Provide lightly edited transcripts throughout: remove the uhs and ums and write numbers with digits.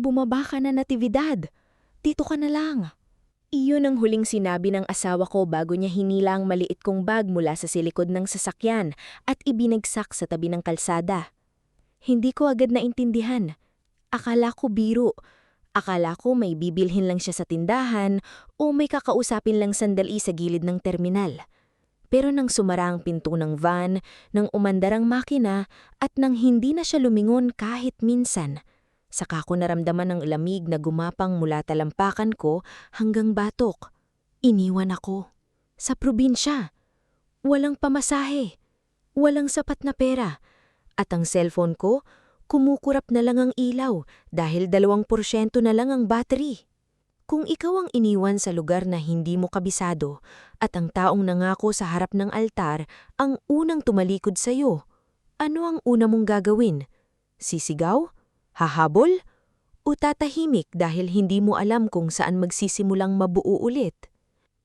Bumaba ka na, Natividad. Dito ka na lang. Iyon ang huling sinabi ng asawa ko bago niya hinila ang maliit kong bag mula sa silikod ng sasakyan at ibinagsak sa tabi ng kalsada. Hindi ko agad naintindihan. Akala ko biro. Akala ko may bibilhin lang siya sa tindahan o may kakausapin lang sandali sa gilid ng terminal. Pero nang sumara ang pinto ng van, nang umandar ang makina at nang hindi na siya lumingon kahit minsan, saka ko naramdaman ang lamig na gumapang mula talampakan ko hanggang batok. Iniwan ako. Sa probinsya. Walang pamasahe. Walang sapat na pera. At ang cellphone ko, kumukurap na lang ang ilaw dahil 2% na lang ang battery. Kung ikaw ang iniwan sa lugar na hindi mo kabisado at ang taong nangako sa harap ng altar ang unang tumalikod sa iyo, ano ang una mong gagawin? Sisigaw? Hahabol? O tatahimik dahil hindi mo alam kung saan magsisimulang mabuo ulit?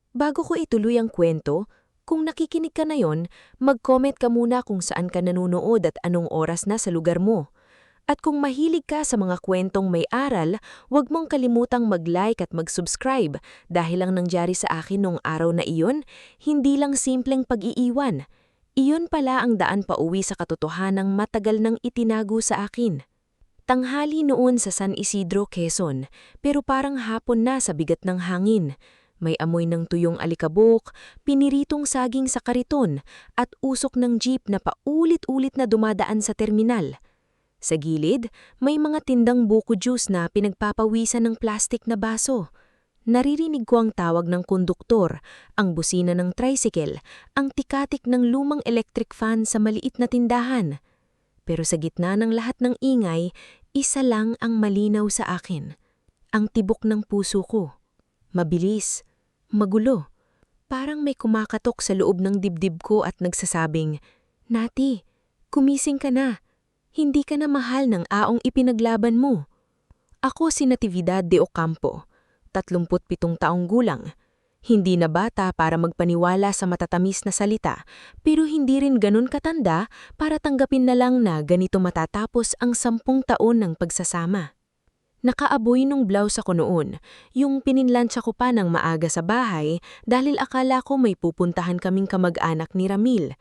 Bago ko ituloy ang kwento, kung nakikinig ka na yon, mag-comment ka muna kung saan ka nanonood at anong oras na sa lugar mo. At kung mahilig ka sa mga kwentong may aral, huwag mong kalimutang mag-like at mag-subscribe dahil ang nangyari sa akin noong araw na iyon, hindi lang simpleng pag-iiwan. Iyon pala ang daan pauwi sa katotohanang matagal nang itinago sa akin. Tanghali noon sa San Isidro, Quezon, pero parang hapon na sa bigat ng hangin. May amoy ng tuyong alikabok, piniritong saging sa kariton, at usok ng jeep na paulit-ulit na dumadaan sa terminal. Sa gilid, may mga tindang buko juice na pinagpapawisan ng plastik na baso. Naririnig ko ang tawag ng konduktor, ang busina ng tricycle, ang tikatik ng lumang electric fan sa maliit na tindahan. Pero sa gitna ng lahat ng ingay, isa lang ang malinaw sa akin. Ang tibok ng puso ko. Mabilis, magulo. Parang may kumakatok sa loob ng dibdib ko at nagsasabing, "Nati, kumising ka na. Hindi ka na mahal ng aong ipinaglaban mo." Ako si Natividad de Ocampo, 37 taong gulang. Hindi na bata para magpaniwala sa matatamis na salita, pero hindi rin ganun katanda para tanggapin na lang na ganito matatapos ang 10 taon ng pagsasama. Nakaaboy nung blouse ako noon, yung pininlansya ko pa ng maaga sa bahay dahil akala ko may pupuntahan kaming kamag-anak ni Ramil.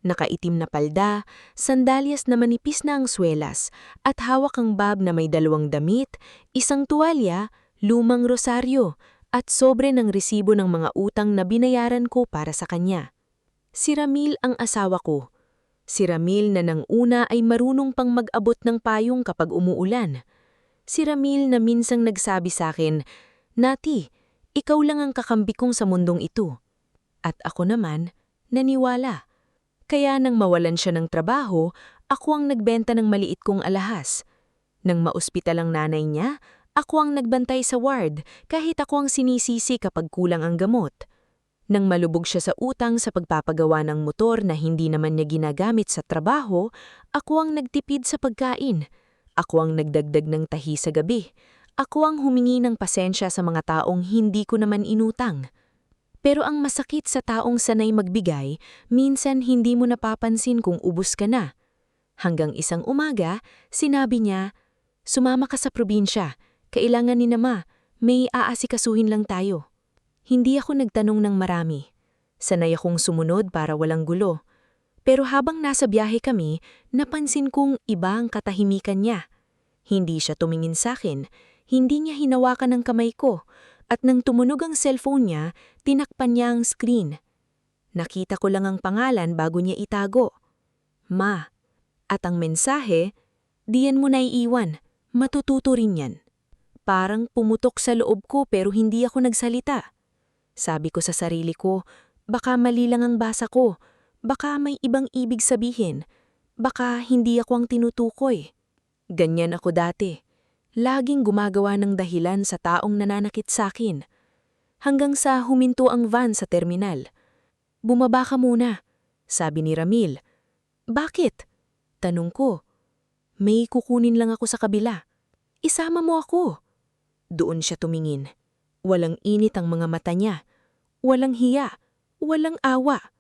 Nakaitim na palda, sandalyas na manipis na ang swelas, at hawak ang bag na may 2 damit, isang tuwalya, lumang rosaryo, at sobre ng resibo ng mga utang na binayaran ko para sa kanya. Si Ramil ang asawa ko. Si Ramil na nang una ay marunong pang mag-abot ng payong kapag umuulan. Si Ramil na minsang nagsabi sa akin, "Nati, ikaw lang ang kakambi kong sa mundong ito." At ako naman, naniwala. Kaya nang mawalan siya ng trabaho, ako ang nagbenta ng maliit kong alahas. Nang maospital ang nanay niya, ako ang nagbantay sa ward kahit ako ang sinisisi kapag kulang ang gamot. Nang malubog siya sa utang sa pagpapagawa ng motor na hindi naman niya ginagamit sa trabaho, ako ang nagtipid sa pagkain. Ako ang nagdagdag ng tahi sa gabi. Ako ang humingi ng pasensya sa mga taong hindi ko naman inutang. Pero ang masakit sa taong sanay magbigay, minsan hindi mo napapansin kung ubos ka na. Hanggang isang umaga, sinabi niya, "Sumama ka sa probinsya, kailangan ni Mama, may aasikasuhin lang tayo." Hindi ako nagtanong ng marami. Sanay akong sumunod para walang gulo. Pero habang nasa biyahe kami, napansin kong iba ang katahimikan niya. Hindi siya tumingin sa akin, hindi niya hinawakan ang kamay ko, at nang tumunog ang cellphone niya, tinakpan niya ang screen. Nakita ko lang ang pangalan bago niya itago. "Ma." At ang mensahe, "Diyan mo na iiwan, matututo rin yan." Parang pumutok sa loob ko pero hindi ako nagsalita. Sabi ko sa sarili ko, baka mali lang ang basa ko, baka may ibang ibig sabihin, baka hindi ako ang tinutukoy. Ganyan ako dati. Laging gumagawa ng dahilan sa taong nananakit sa akin. Hanggang sa huminto ang van sa terminal. "Bumaba ka muna," sabi ni Ramil. "Bakit?" tanong ko. "May kukunin lang ako sa kabila. Isama mo ako." Doon siya tumingin. Walang init ang mga mata niya. Walang hiya. Walang awa.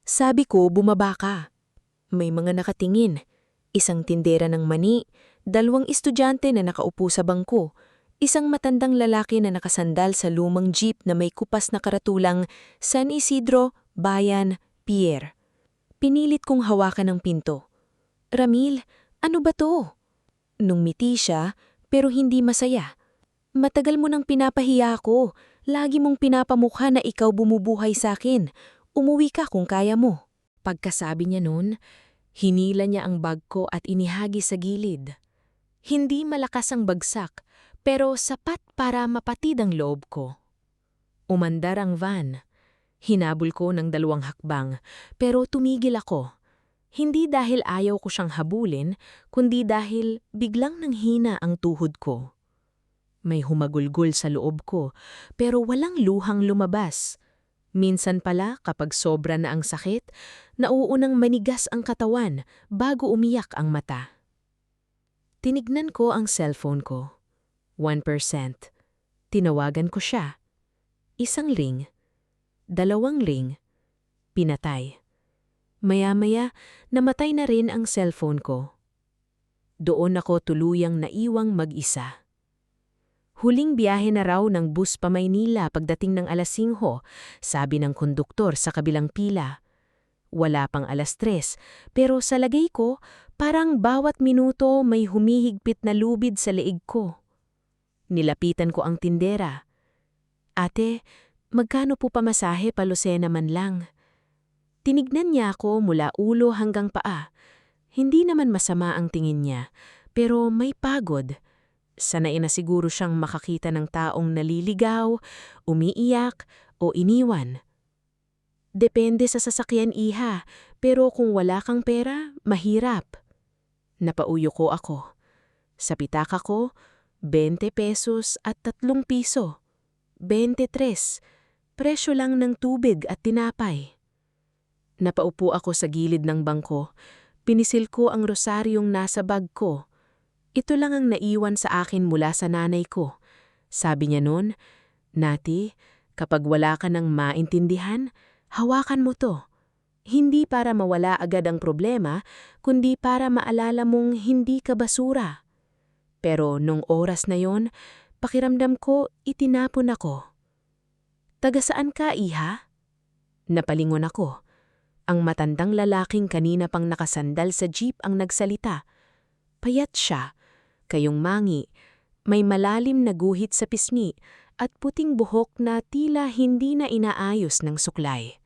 Sabi ko, "Bumaba ka." May mga nakatingin. Isang tindera ng mani, 2 estudyante na nakaupo sa bangko, isang matandang lalaki na nakasandal sa lumang jeep na may kupas na karatulang San Isidro, Bayan, Pier. Pinilit kong hawakan ang pinto. "Ramil, ano ba to?" Nungmiti siya, pero hindi masaya. "Matagal mo nang pinapahiya ako. Lagi mong pinapamukha na ikaw bumubuhay sa akin. Umuwi ka kung kaya mo." Pagkasabi niya nun, hinila niya ang bag ko at inihagi sa gilid. Hindi malakas ang bagsak, pero sapat para mapatid ang loob ko. Umandar ang van. Hinabol ko ng 2 hakbang, pero tumigil ako. Hindi dahil ayaw ko siyang habulin, kundi dahil biglang nanghina ang tuhod ko. May humagulgol sa loob ko, pero walang luhang lumabas. Minsan pala kapag sobra na ang sakit, nauunang manigas ang katawan bago umiyak ang mata. Tinignan ko ang cellphone ko. 1%. Tinawagan ko siya. 1 ring. 2 ring. Pinatay. Maya-maya, namatay na rin ang cellphone ko. Doon ako tuluyang naiwang mag-isa. Huling biyahe na raw ng bus pa Maynila pagdating ng 5:00, sabi ng konduktor sa kabilang pila. Wala pang 3:00, pero sa lagay ko, parang bawat minuto may humihigpit na lubid sa leeg ko. Nilapitan ko ang tindera. "Ate, magkano po pamasahe pa Lucena man lang?" Tinignan niya ako mula ulo hanggang paa. Hindi naman masama ang tingin niya, pero may pagod. Sanay na siguro siyang makakita ng taong naliligaw, umiiyak, o iniwan. "Depende sa sasakyan, iha, pero kung wala kang pera, mahirap." Napauyo ko ako. Sa pitaka ko, 20 pesos at 3 piso. 23. Presyo lang ng tubig at tinapay. Napaupo ako sa gilid ng bangko. Pinisil ko ang rosaryong nasa bag ko. Ito lang ang naiwan sa akin mula sa nanay ko. Sabi niya noon, "Nati, kapag wala ka nang maintindihan, hawakan mo to. Hindi para mawala agad ang problema, kundi para maalala mong hindi ka basura." Pero nung oras na yon, pakiramdam ko itinapon ako. "Taga saan ka, iha?" Napalingon ako. Ang matandang lalaking kanina pang nakasandal sa jeep ang nagsalita. Payat siya, kayong mangi, may malalim na guhit sa pisngi at puting buhok na tila hindi na inaayos ng suklay.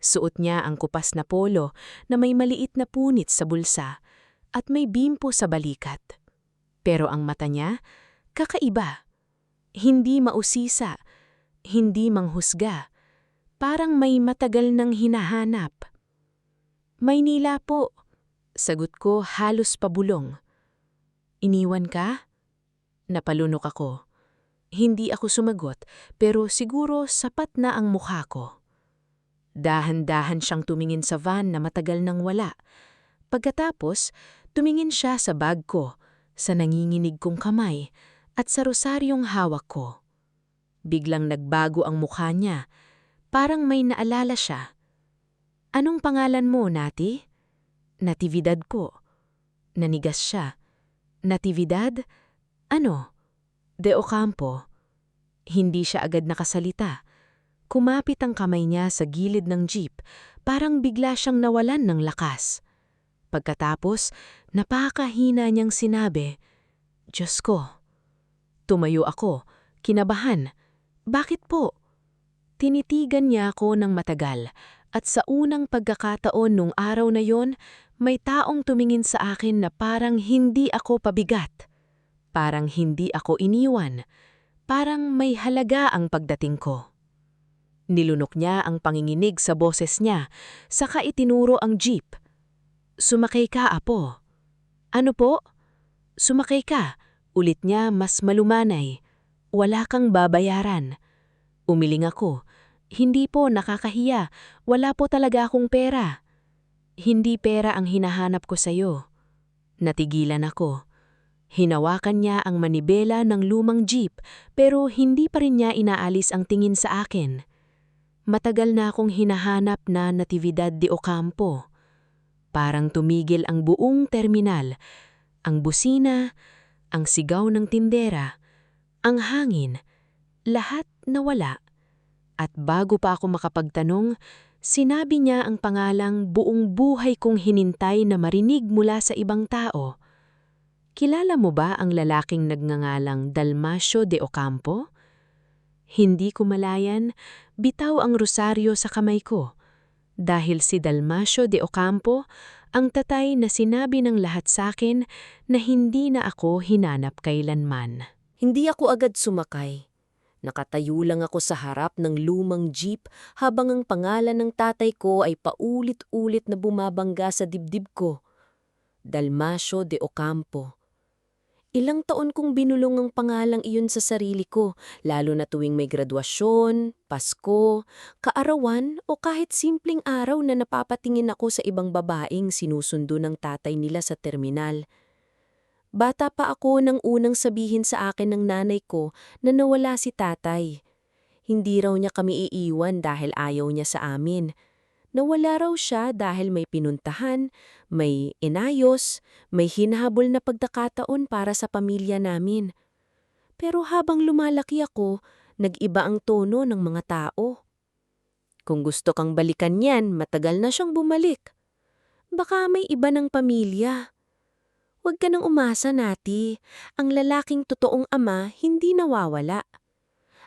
Suot niya ang kupas na polo na may maliit na punit sa bulsa at may bimpo sa balikat. Pero ang mata niya, kakaiba. Hindi mausisa, hindi manghusga. Parang may matagal nang hinahanap. "Maynila po," sagot ko halos pabulong. "Iniwan ka?" Napalunok ako. Hindi ako sumagot, pero siguro sapat na ang mukha ko. Dahan-dahan siyang tumingin sa van na matagal nang wala. Pagkatapos, tumingin siya sa bag ko, sa nanginginig kong kamay, at sa rosaryong hawak ko. Biglang nagbago ang mukha niya. Parang may naalala siya. "Anong pangalan mo, Nati?" "Natividad ko." Nanigas siya. "Natividad? Ano?" "De Ocampo." Hindi siya agad nakasalita. Kumapit ang kamay niya sa gilid ng jeep, parang bigla siyang nawalan ng lakas. Pagkatapos, napakahina niyang sinabi, "Diyos ko." Tumayo ako, kinabahan. "Bakit po?" Tinitigan niya ako ng matagal, at sa unang pagkakataon nung araw na yon, may taong tumingin sa akin na parang hindi ako pabigat. Parang hindi ako iniwan. Parang may halaga ang pagdating ko. Nilunok niya ang panginginig sa boses niya, saka itinuro ang jeep. "Sumakay ka, apo." "Ano po?" "Sumakay ka," ulit niya mas malumanay. "Wala kang babayaran." Umiling ako. "Hindi po, nakakahiya. Wala po talaga akong pera." "Hindi pera ang hinahanap ko sa'yo." Natigilan ako. Hinawakan niya ang manibela ng lumang jeep, pero hindi pa rin niya inaalis ang tingin sa akin. Matagal na akong hinahanap na Natividad de Ocampo. Parang tumigil ang buong terminal. Ang busina, ang sigaw ng tindera, ang hangin, lahat nawala. At bago pa ako makapagtanong, sinabi niya ang pangalang buong buhay kong hinintay na marinig mula sa ibang tao. Kilala mo ba ang lalaking nagngangalang Dalmasio de Ocampo? Hindi ko malayan, bitaw ang rosaryo sa kamay ko. Dahil si Dalmasio de Ocampo, ang tatay na sinabi ng lahat sa akin na hindi na ako hinanap kailanman. Hindi ako agad sumakay. Nakatayo lang ako sa harap ng lumang jeep habang ang pangalan ng tatay ko ay paulit-ulit na bumabangga sa dibdib ko. Dalmasio de Ocampo. Ilang taon kong binulong ang pangalang iyon sa sarili ko, lalo na tuwing may graduasyon, Pasko, kaarawan o kahit simpleng araw na napapatingin ako sa ibang babaeng sinusundo ng tatay nila sa terminal. Bata pa ako nang unang sabihin sa akin ng nanay ko na nawala si tatay. Hindi raw niya kami iiwan dahil ayaw niya sa amin. Nawala raw siya dahil may pinuntahan, may inayos, may hinahabol na pagkakataon para sa pamilya namin. Pero habang lumalaki ako, nag-iba ang tono ng mga tao. Kung gusto kang balikan yan, matagal na siyang bumalik. Baka may iba ng pamilya. Huwag ka nang umasa, Nati. Ang lalaking totoong ama hindi nawawala.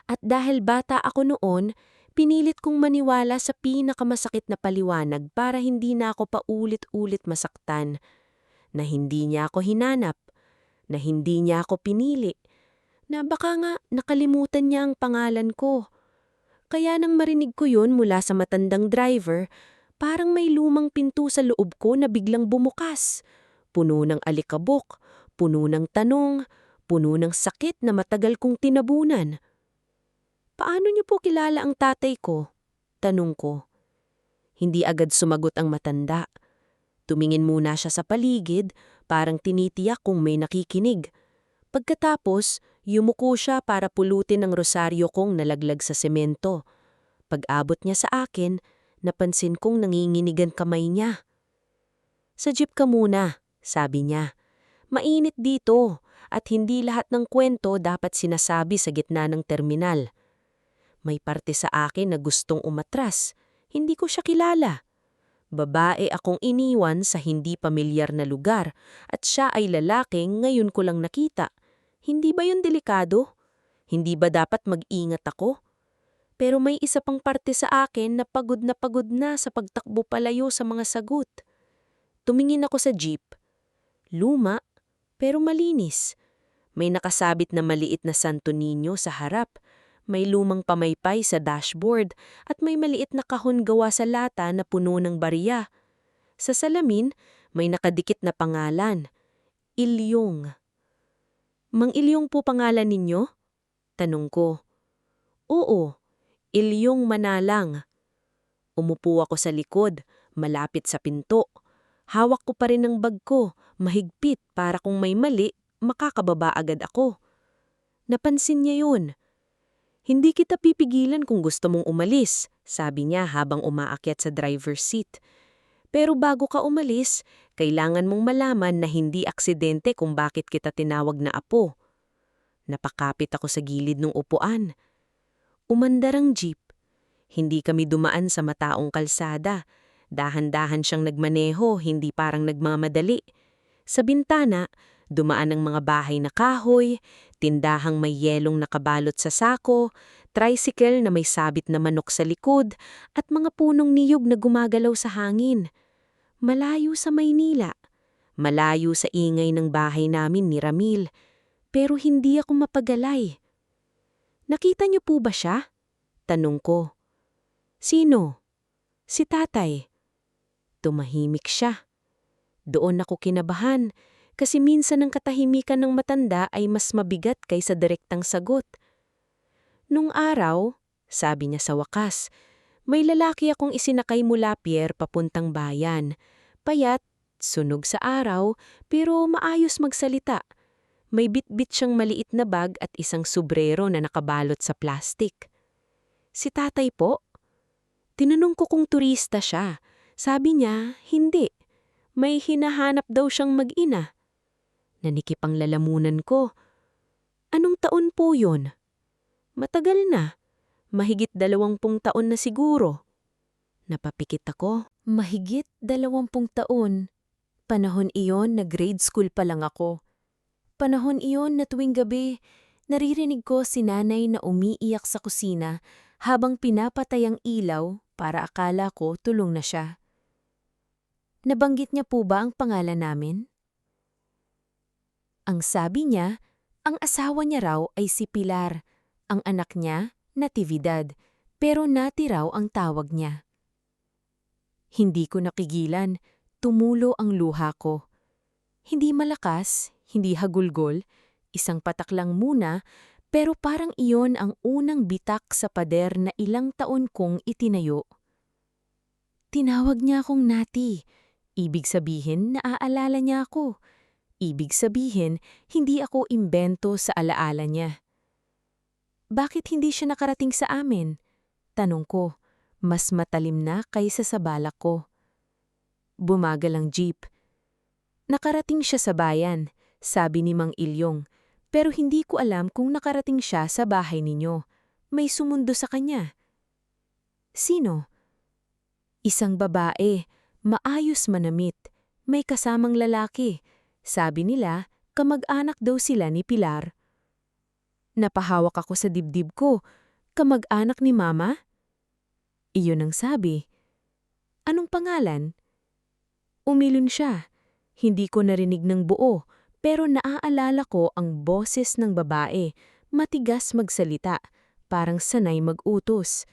At dahil bata ako noon, pinilit kong maniwala sa pinakamasakit na paliwanag para hindi na ako paulit-ulit masaktan. Na hindi niya ako hinanap, na hindi niya ako pinili, na baka nga nakalimutan niya ang pangalan ko. Kaya nang marinig ko yun mula sa matandang driver, parang may lumang pinto sa loob ko na biglang bumukas. Puno ng alikabok, puno ng tanong, puno ng sakit na matagal kong tinabunan. Paano niyo po kilala ang tatay ko? Tanong ko. Hindi agad sumagot ang matanda. Tumingin muna siya sa paligid, parang tinitiyak kung may nakikinig. Pagkatapos, yumuko siya para pulutin ang rosaryo kong nalaglag sa semento. Pag-abot niya sa akin, napansin kong nanginginigan kamay niya. Sa jeep ka muna, sabi niya. Mainit dito at hindi lahat ng kwento dapat sinasabi sa gitna ng terminal. May parte sa akin na gustong umatras. Hindi ko siya kilala. Babae akong iniwan sa hindi pamilyar na lugar at siya ay lalaking ngayon ko lang nakita. Hindi ba yun delikado? Hindi ba dapat mag-ingat ako? Pero may isa pang parte sa akin na pagod na sa pagtakbo palayo sa mga sagot. Tumingin ako sa jeep. Luma, pero malinis. May nakasabit na maliit na Santo Niño sa harap. May lumang pamaypay sa dashboard at may maliit na kahon gawa sa lata na puno ng barya. Sa salamin, may nakadikit na pangalan. Ilyong. Mang Ilyong po pangalan ninyo? Tanong ko. Oo, Ilyong Manalang. Umupo ako sa likod, malapit sa pinto. Hawak ko pa rin ang bag ko, mahigpit para kung may mali, makakababa agad ako. Napansin niya yun. Hindi kita pipigilan kung gusto mong umalis, sabi niya habang umaakyat sa driver's seat. Pero bago ka umalis, kailangan mong malaman na hindi aksidente kung bakit kita tinawag na apo. Napakapit ako sa gilid ng upuan. Umandar ang jeep. Hindi kami dumaan sa mataong kalsada. Dahan-dahan siyang nagmaneho, hindi parang nagmamadali. Sa bintana, dumaan ang mga bahay na kahoy, tindahang may yelong nakabalot sa sako, tricycle na may sabit na manok sa likod, at mga punong niyog na gumagalaw sa hangin. Malayo sa Maynila. Malayo sa ingay ng bahay namin ni Ramil. Pero hindi ako mapagalay. Nakita niyo po ba siya? Tanong ko. Sino? Si tatay. Tumahimik siya. Doon ako kinabahan. Kasi minsan ang katahimikan ng matanda ay mas mabigat kaysa direktang sagot. Nung araw, sabi niya sa wakas, may lalaki akong isinakay mula pier papuntang bayan. Payat, sunog sa araw, pero maayos magsalita. May bitbit siyang maliit na bag at isang subrero na nakabalot sa plastik. Si tatay po? Tinanong ko kung turista siya. Sabi niya, hindi. May hinahanap daw siyang mag-ina. Nanikip ang lalamunan ko. Anong taon po yun? Matagal na. Mahigit 20 taon na siguro. Napapikit ako. Mahigit 20 taon. Panahon iyon na grade school pa lang ako. Panahon iyon na tuwing gabi, naririnig ko si nanay na umiiyak sa kusina habang pinapatay ang ilaw para akala ko tulong na siya. Nabanggit niya po ba ang pangalan namin? Ang sabi niya, ang asawa niya raw ay si Pilar, ang anak niya, Natividad, pero Nati raw ang tawag niya. Hindi ko napigilan, tumulo ang luha ko. Hindi malakas, hindi hagulgol, isang patak lang muna, pero parang iyon ang unang bitak sa pader na ilang taon kong itinayo. Tinawag niya akong Nati. Ibig sabihin, naaalala niya ako. Ibig sabihin, hindi ako imbento sa alaala niya. Bakit hindi siya nakarating sa amin? Tanong ko, mas matalim na kaysa sa balak ko. Bumagal ang jeep. Nakarating siya sa bayan, sabi ni Mang Ilyong, pero hindi ko alam kung nakarating siya sa bahay ninyo. May sumundo sa kanya. Sino? Isang babae, maayos manamit, may kasamang lalaki. Sabi nila, kamag-anak daw sila ni Pilar. Napahawak ako sa dibdib ko. Kamag-anak ni Mama? Iyon ang sabi. Anong pangalan? Umilon siya. Hindi ko narinig ng buo, pero naaalala ko ang boses ng babae, matigas magsalita, parang sanay mag-utos.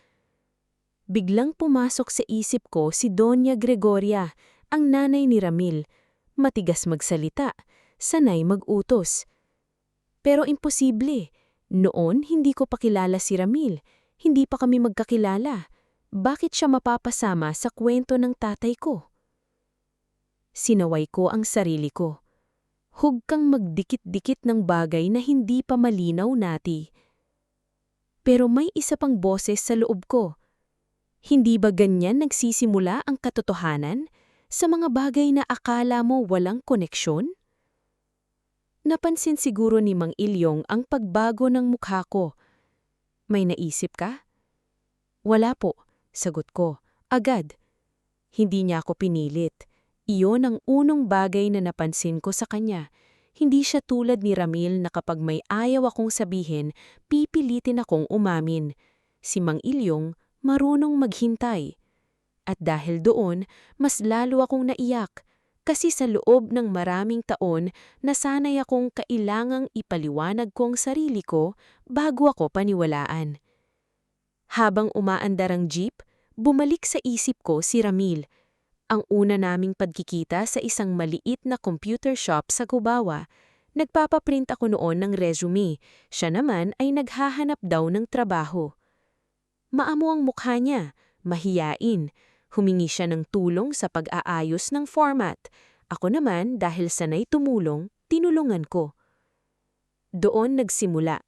Biglang pumasok sa isip ko si Doña Gregoria, ang nanay ni Ramil. Matigas magsalita, sanay mag-utos. Pero imposible. Noon hindi ko pa kilala si Ramil. Hindi pa kami magkakilala. Bakit siya mapapasama sa kwento ng tatay ko? Sinaway ko ang sarili ko. Hug kang magdikit-dikit ng bagay na hindi pa malinaw, Nati. Pero may isa pang boses sa loob ko. Hindi ba ganyan nagsisimula ang katotohanan sa mga bagay na akala mo walang koneksyon? Napansin siguro ni Mang Ilyong ang pagbago ng mukha ko. May naisip ka? Wala po, sagot ko, agad. Hindi niya ako pinilit. Iyon ang unang bagay na napansin ko sa kanya. Hindi siya tulad ni Ramil na kapag may ayaw akong sabihin, pipilitin akong umamin. Si Mang Ilyong marunong maghintay. At dahil doon, mas lalo akong naiyak. Kasi sa loob ng maraming taon, nasanay akong kailangang ipaliwanag ko ang sarili ko bago ako paniwalaan. Habang umaandar ang jeep, bumalik sa isip ko si Ramil. Ang una naming pagkikita sa isang maliit na computer shop sa Gubawa. Nagpapaprint ako noon ng resume. Siya naman ay naghahanap daw ng trabaho. Maamo ang mukha niya, mahiyain. Humingi siya ng tulong sa pag-aayos ng format. Ako naman, dahil sanay tumulong, tinulungan ko. Doon nagsimula.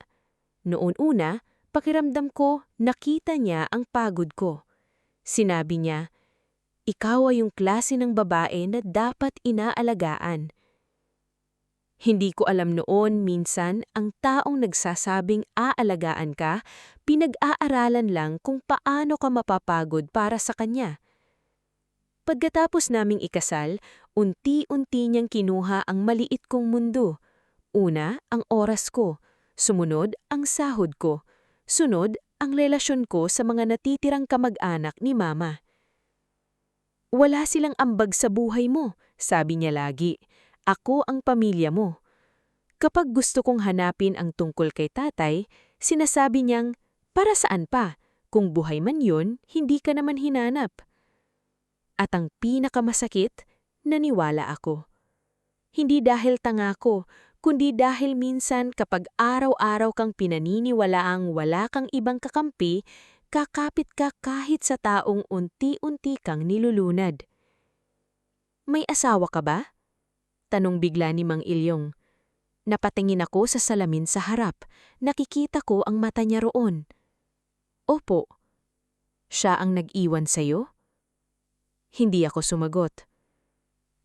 Noon una, pakiramdam ko nakita niya ang pagod ko. Sinabi niya, ikaw ay yung klase ng babae na dapat inaalagaan. Hindi ko alam noon minsan ang taong nagsasabing aalagaan ka, pinag-aaralan lang kung paano ka mapapagod para sa kanya. Pagkatapos naming ikasal, unti-unti niyang kinuha ang maliit kong mundo. Una, ang oras ko. Sumunod, ang sahod ko. Sunod, ang relasyon ko sa mga natitirang kamag-anak ni Mama. Wala silang ambag sa buhay mo, sabi niya lagi. Ako ang pamilya mo. Kapag gusto kong hanapin ang tungkol kay tatay, sinasabi niyang, para saan pa? Kung buhay man yun, hindi ka naman hinanap. At ang pinakamasakit, naniwala ako. Hindi dahil tanga ko, kundi dahil minsan kapag araw-araw kang pinaniniwalaang wala kang ibang kakampi, kakapit ka kahit sa taong unti-unti kang nilulunad. May asawa ka ba? Tanong bigla ni Mang Ilyong. Napatingin ako sa salamin sa harap. Nakikita ko ang mata niya roon. Opo. Siya ang nag-iwan sa'yo? Hindi ako sumagot.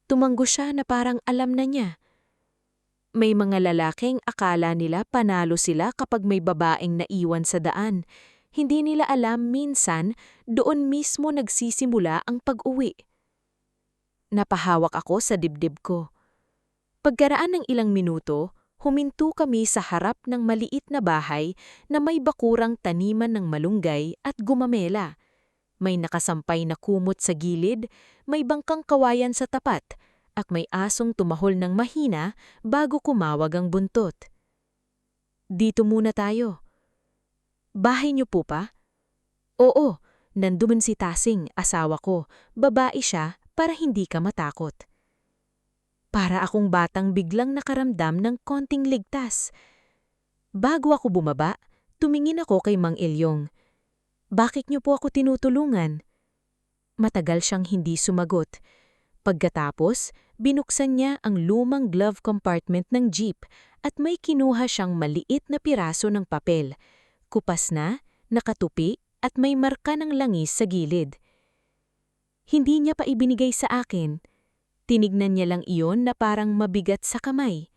Tumanggo siya na parang alam na niya. May mga lalaking akala nila panalo sila kapag may babaeng naiwan sa daan. Hindi nila alam minsan doon mismo nagsisimula ang pag-uwi. Napahawak ako sa dibdib ko. Pagkaraan ng ilang minuto, huminto kami sa harap ng maliit na bahay na may bakurang taniman ng malunggay at gumamela. May nakasampay na kumot sa gilid, may bangkang kawayan sa tapat, at may asong tumahol ng mahina bago kumawag ang buntot. Dito muna tayo. Bahay niyo po pa? Oo, nandoon si Tasing, asawa ko. Babae siya para hindi ka matakot. Para akong batang biglang nakaramdam ng konting ligtas. Bago ako bumaba, tumingin ako kay Mang Ilyong. Bakit niyo po ako tinutulungan? Matagal siyang hindi sumagot. Pagkatapos, binuksan niya ang lumang glove compartment ng jeep at may kinuha siyang maliit na piraso ng papel. Kupas na, nakatupi at may marka ng langis sa gilid. Hindi niya pa ibinigay sa akin. Tinignan niya lang iyon na parang mabigat sa kamay.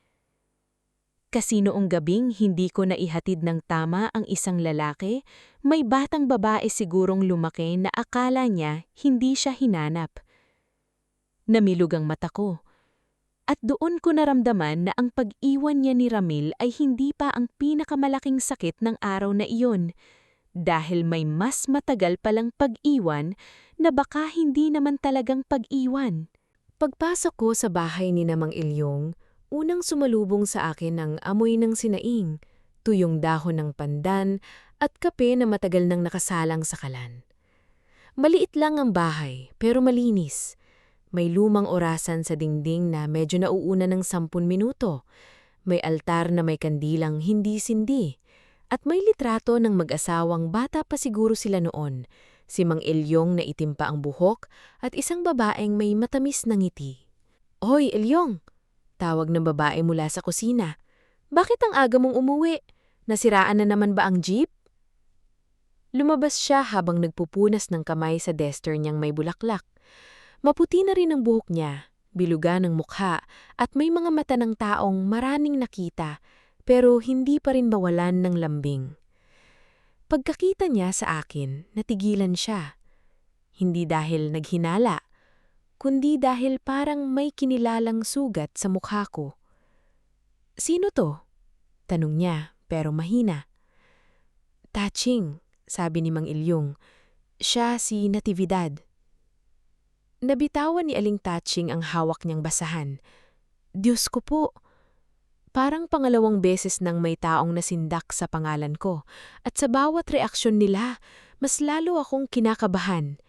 Kasi noong gabing hindi ko naihatid ng tama ang isang lalaki, may batang babae sigurong lumaki na akala niya hindi siya hinanap. Namilog ang mata ko. At doon ko naramdaman na ang pag-iwan niya ni Ramil ay hindi pa ang pinakamalaking sakit ng araw na iyon, dahil may mas matagal palang pag-iwan na baka hindi naman talagang pag-iwan. Pagpasok ko sa bahay ni Mang Ilyong, unang sumalubong sa akin ang amoy ng sinaing, tuyong dahon ng pandan at kape na matagal nang nakasalang sa kalan. Maliit lang ang bahay pero malinis. May lumang orasan sa dingding na medyo nauuna ng 10 minuto. May altar na may kandilang hindi sindi. At may litrato ng mag-asawang bata pa siguro sila noon. Si Mang Ilyong na itim pa ang buhok at isang babaeng may matamis na ngiti. "Hoy, Ilyong!" Tawag ng babae mula sa kusina. "Bakit ang aga mong umuwi? Nasiraan na naman ba ang jeep?" Lumabas siya habang nagpupunas ng kamay sa duster niyang may bulaklak. Maputi na rin ang buhok niya, biluga ng mukha, at may mga mata ng taong maraming nakita, pero hindi pa rin mawalan ng lambing. Pagkakita niya sa akin, natigilan siya. Hindi dahil naghinala, kundi dahil parang may kinilalang sugat sa mukha ko. "Sino to?" Tanong niya, pero mahina. "Taching," sabi ni Mang Ilyong. "Siya si Natividad." Nabitawan ni Aling Taching ang hawak niyang basahan. Diyos ko po! Parang pangalawang beses nang may taong nasindak sa pangalan ko, at sa bawat reaksyon nila, mas lalo akong kinakabahan.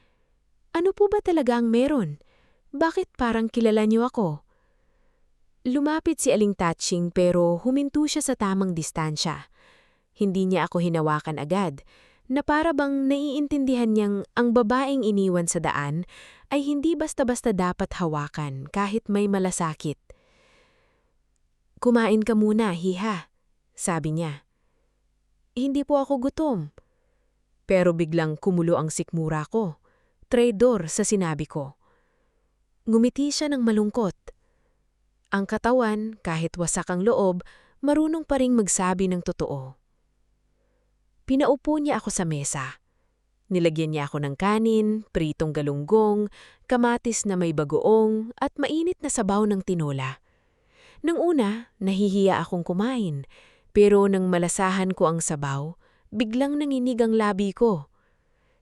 Ano po ba talaga ang meron? Bakit parang kilala niyo ako? Lumapit si Aling Taching pero huminto siya sa tamang distansya. Hindi niya ako hinawakan agad, na para bang naiintindihan niyang ang babaeng iniwan sa daan ay hindi basta-basta dapat hawakan kahit may malasakit. "Kumain ka muna, hiha," sabi niya. Hindi po ako gutom. Pero biglang kumulo ang sikmura ko. Traidor sa sinabi ko. Ngumiti siya ng malungkot. Ang katawan, kahit wasak ang loob, marunong pa ring magsabi ng totoo. Pinaupo niya ako sa mesa. Nilagyan niya ako ng kanin, pritong galunggong, kamatis na may bagoong, at mainit na sabaw ng tinola. Nang una, nahihiya akong kumain, pero nang malasahan ko ang sabaw, biglang nanginig ang labi ko.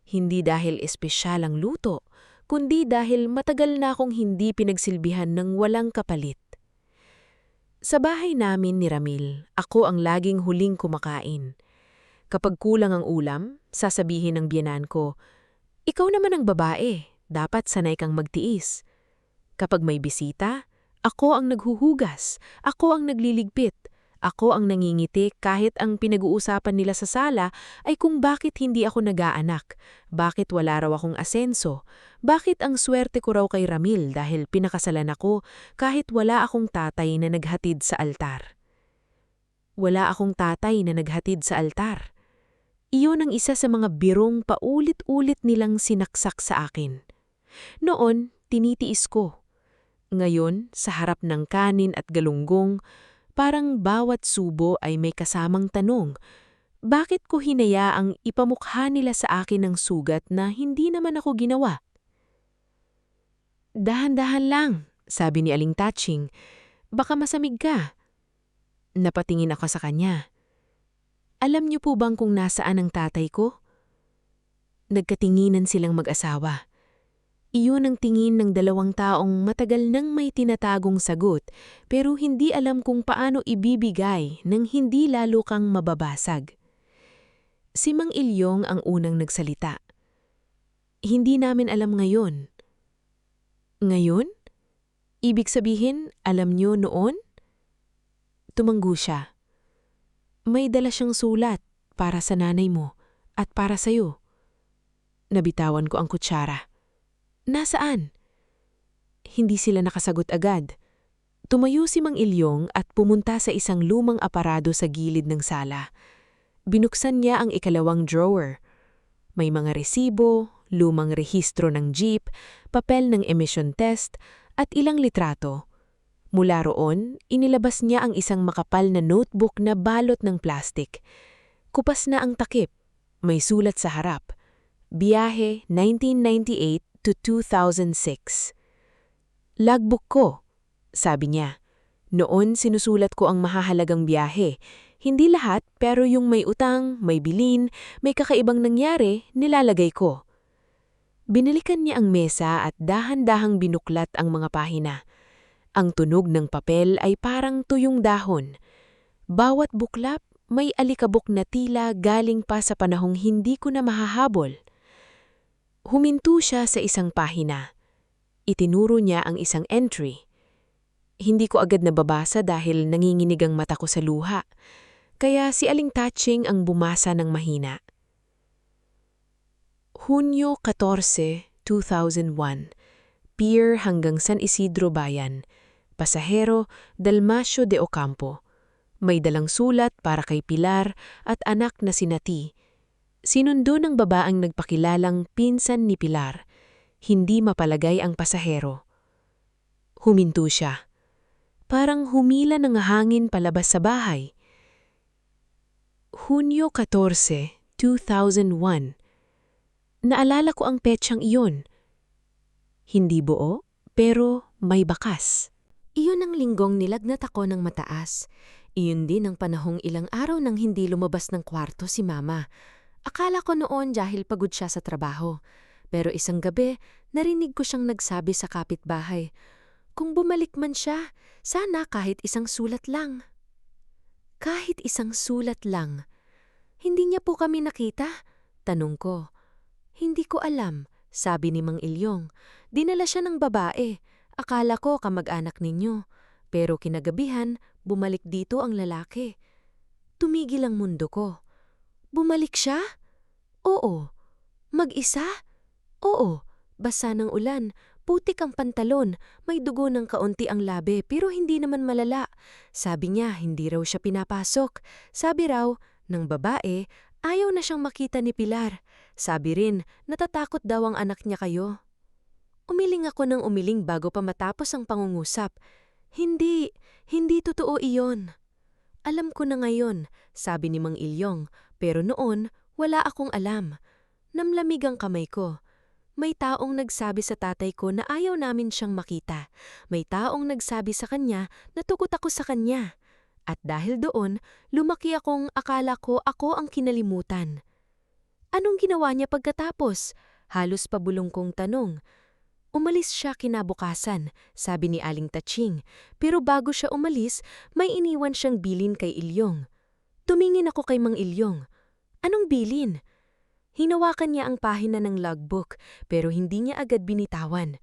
Hindi dahil espesyal ang luto, kundi dahil matagal na akong hindi pinagsilbihan ng walang kapalit. Sa bahay namin ni Ramil, ako ang laging huling kumakain. Kapag kulang ang ulam, sasabihin ng biyenan ko, "Ikaw naman ang babae, dapat sanay kang magtiis." Kapag may bisita, ako ang naghuhugas, ako ang nagliligpit, ako ang nangingiti kahit ang pinag-uusapan nila sa sala ay kung bakit hindi ako nag-aanak, bakit wala raw akong asenso, bakit ang swerte ko raw kay Ramil dahil pinakasalan ako kahit wala akong tatay na naghatid sa altar. Wala akong tatay na naghatid sa altar. Iyon ang isa sa mga birong paulit-ulit nilang sinaksak sa akin. Noon, tinitiis ko. Ngayon, sa harap ng kanin at galunggong, parang bawat subo ay may kasamang tanong, bakit ko hinayaang ipamukha nila sa akin ng sugat na hindi naman ako ginawa? Dahan-dahan lang, sabi ni Aling Tatching. Baka masamig ka. Napatingin ako sa kanya. Alam niyo po bang kung nasaan ang tatay ko? Nagkatinginan silang mag-asawa. Iyon ang tingin ng dalawang taong matagal nang may tinatagong sagot pero hindi alam kung paano ibibigay nang hindi lalo kang mababasag. Si Mang Ilyong ang unang nagsalita. Hindi namin alam ngayon. Ngayon? Ibig sabihin, alam niyo noon? Tumanggo siya. May dala siyang sulat para sa nanay mo at para sa'yo. Nabitawan ko ang kutsara. Nasaan? Hindi sila nakasagot agad. Tumayo si Mang Ilyong at pumunta sa isang lumang aparado sa gilid ng sala. Binuksan niya ang ikalawang drawer. May mga resibo, lumang rehistro ng jeep, papel ng emission test, at ilang litrato. Mula roon, inilabas niya ang isang makapal na notebook na balot ng plastik. Kupas na ang takip. May sulat sa harap. Biyahe 1998 to 2006. Logbook ko, sabi niya. Noon sinusulat ko ang mahahalagang biyahe. Hindi lahat pero yung may utang, may bilin, may kakaibang nangyari, nilalagay ko. Binalikan niya ang mesa at dahan-dahang binuklat ang mga pahina. Ang tunog ng papel ay parang tuyong dahon. Bawat buklap may alikabok na tila galing pa sa panahong hindi ko na mahahabol. Huminto siya sa isang pahina. Itinuro niya ang isang entry. Hindi ko agad nababasa dahil nanginginig ang mata ko sa luha. Kaya si Aling Tatching ang bumasa ng mahina. Hunyo 14, 2001. Pier hanggang San Isidro Bayan. Pasahero, Dalmacio de Ocampo. May dalang sulat para kay Pilar at anak na si Nati. Sinundo ng babaang nagpakilalang pinsan ni Pilar. Hindi mapalagay ang pasahero. Huminto siya. Parang humila ng hangin palabas sa bahay. Hunyo 14, 2001. Naalala ko ang petsang iyon. Hindi buo, pero may bakas. Iyon ang linggong nilagnat ako ng mataas. Iyon din ang panahong ilang araw nang hindi lumabas ng kwarto si Mama. Akala ko noon dahil pagod siya sa trabaho. Pero isang gabi, narinig ko siyang nagsabi sa kapitbahay, kung bumalik man siya, sana kahit isang sulat lang. Kahit isang sulat lang. Hindi niya po kami nakita? Tanong ko. Hindi ko alam, sabi ni Mang Ilyong. Dinala siya ng babae. Akala ko kamag-anak ninyo. Pero kinagabihan, bumalik dito ang lalaki. Tumigil ang mundo ko. Bumalik siya? Oo. Mag-isa? Oo. Basa ng ulan. Putik ang pantalon. May dugo ng kaunti ang labi pero hindi naman malala. Sabi niya hindi raw siya pinapasok. Sabi raw ng babae ayaw na siyang makita ni Pilar. Sabi rin natatakot daw ang anak niya kayo. Umiling ako ng umiling bago pa matapos ang pangungusap. Hindi totoo iyon. Alam ko na ngayon, sabi ni Mang Ilyong, pero noon wala akong alam. Namlamig ang kamay ko. May taong nagsabi sa tatay ko na ayaw namin siyang makita. May taong nagsabi sa kanya na tukot ako sa kanya. At dahil doon, lumaki akong akala ko ako ang kinalimutan. Anong ginawa niya pagkatapos? Halos pabulong kong tanong. Umalis siya kinabukasan, sabi ni Aling Tatching. Pero bago siya umalis, may iniwan siyang bilin kay Ilyong. Tumingin ako kay Mang Ilyong. Anong bilin? Hinawakan niya ang pahina ng logbook pero hindi niya agad binitawan.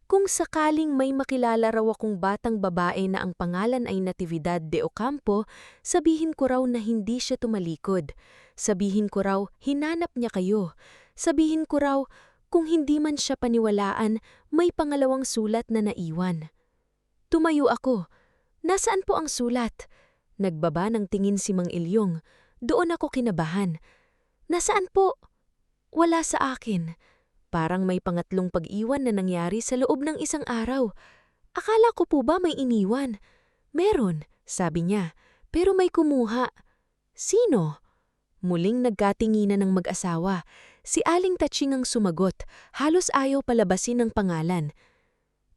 Kung sakaling may makilala raw akong batang babae na ang pangalan ay Natividad de Ocampo, sabihin ko raw na hindi siya tumalikod. Sabihin ko raw hinanap niya kayo. Sabihin ko raw kung hindi man siya paniwalaan, may pangalawang sulat na naiwan. Tumayo ako. Nasaan po ang sulat? Nagbaba ng tingin si Mang Ilyong. Doon ako kinabahan. Nasaan po? Wala sa akin. Parang may pangatlong pag-iwan na nangyari sa loob ng isang araw. Akala ko po ba may iniwan? Meron, sabi niya, pero may kumuha. Sino? Muling nagkatinginan ng mag-asawa. Si Aling Tatching ang sumagot, halos ayaw palabasin ang pangalan.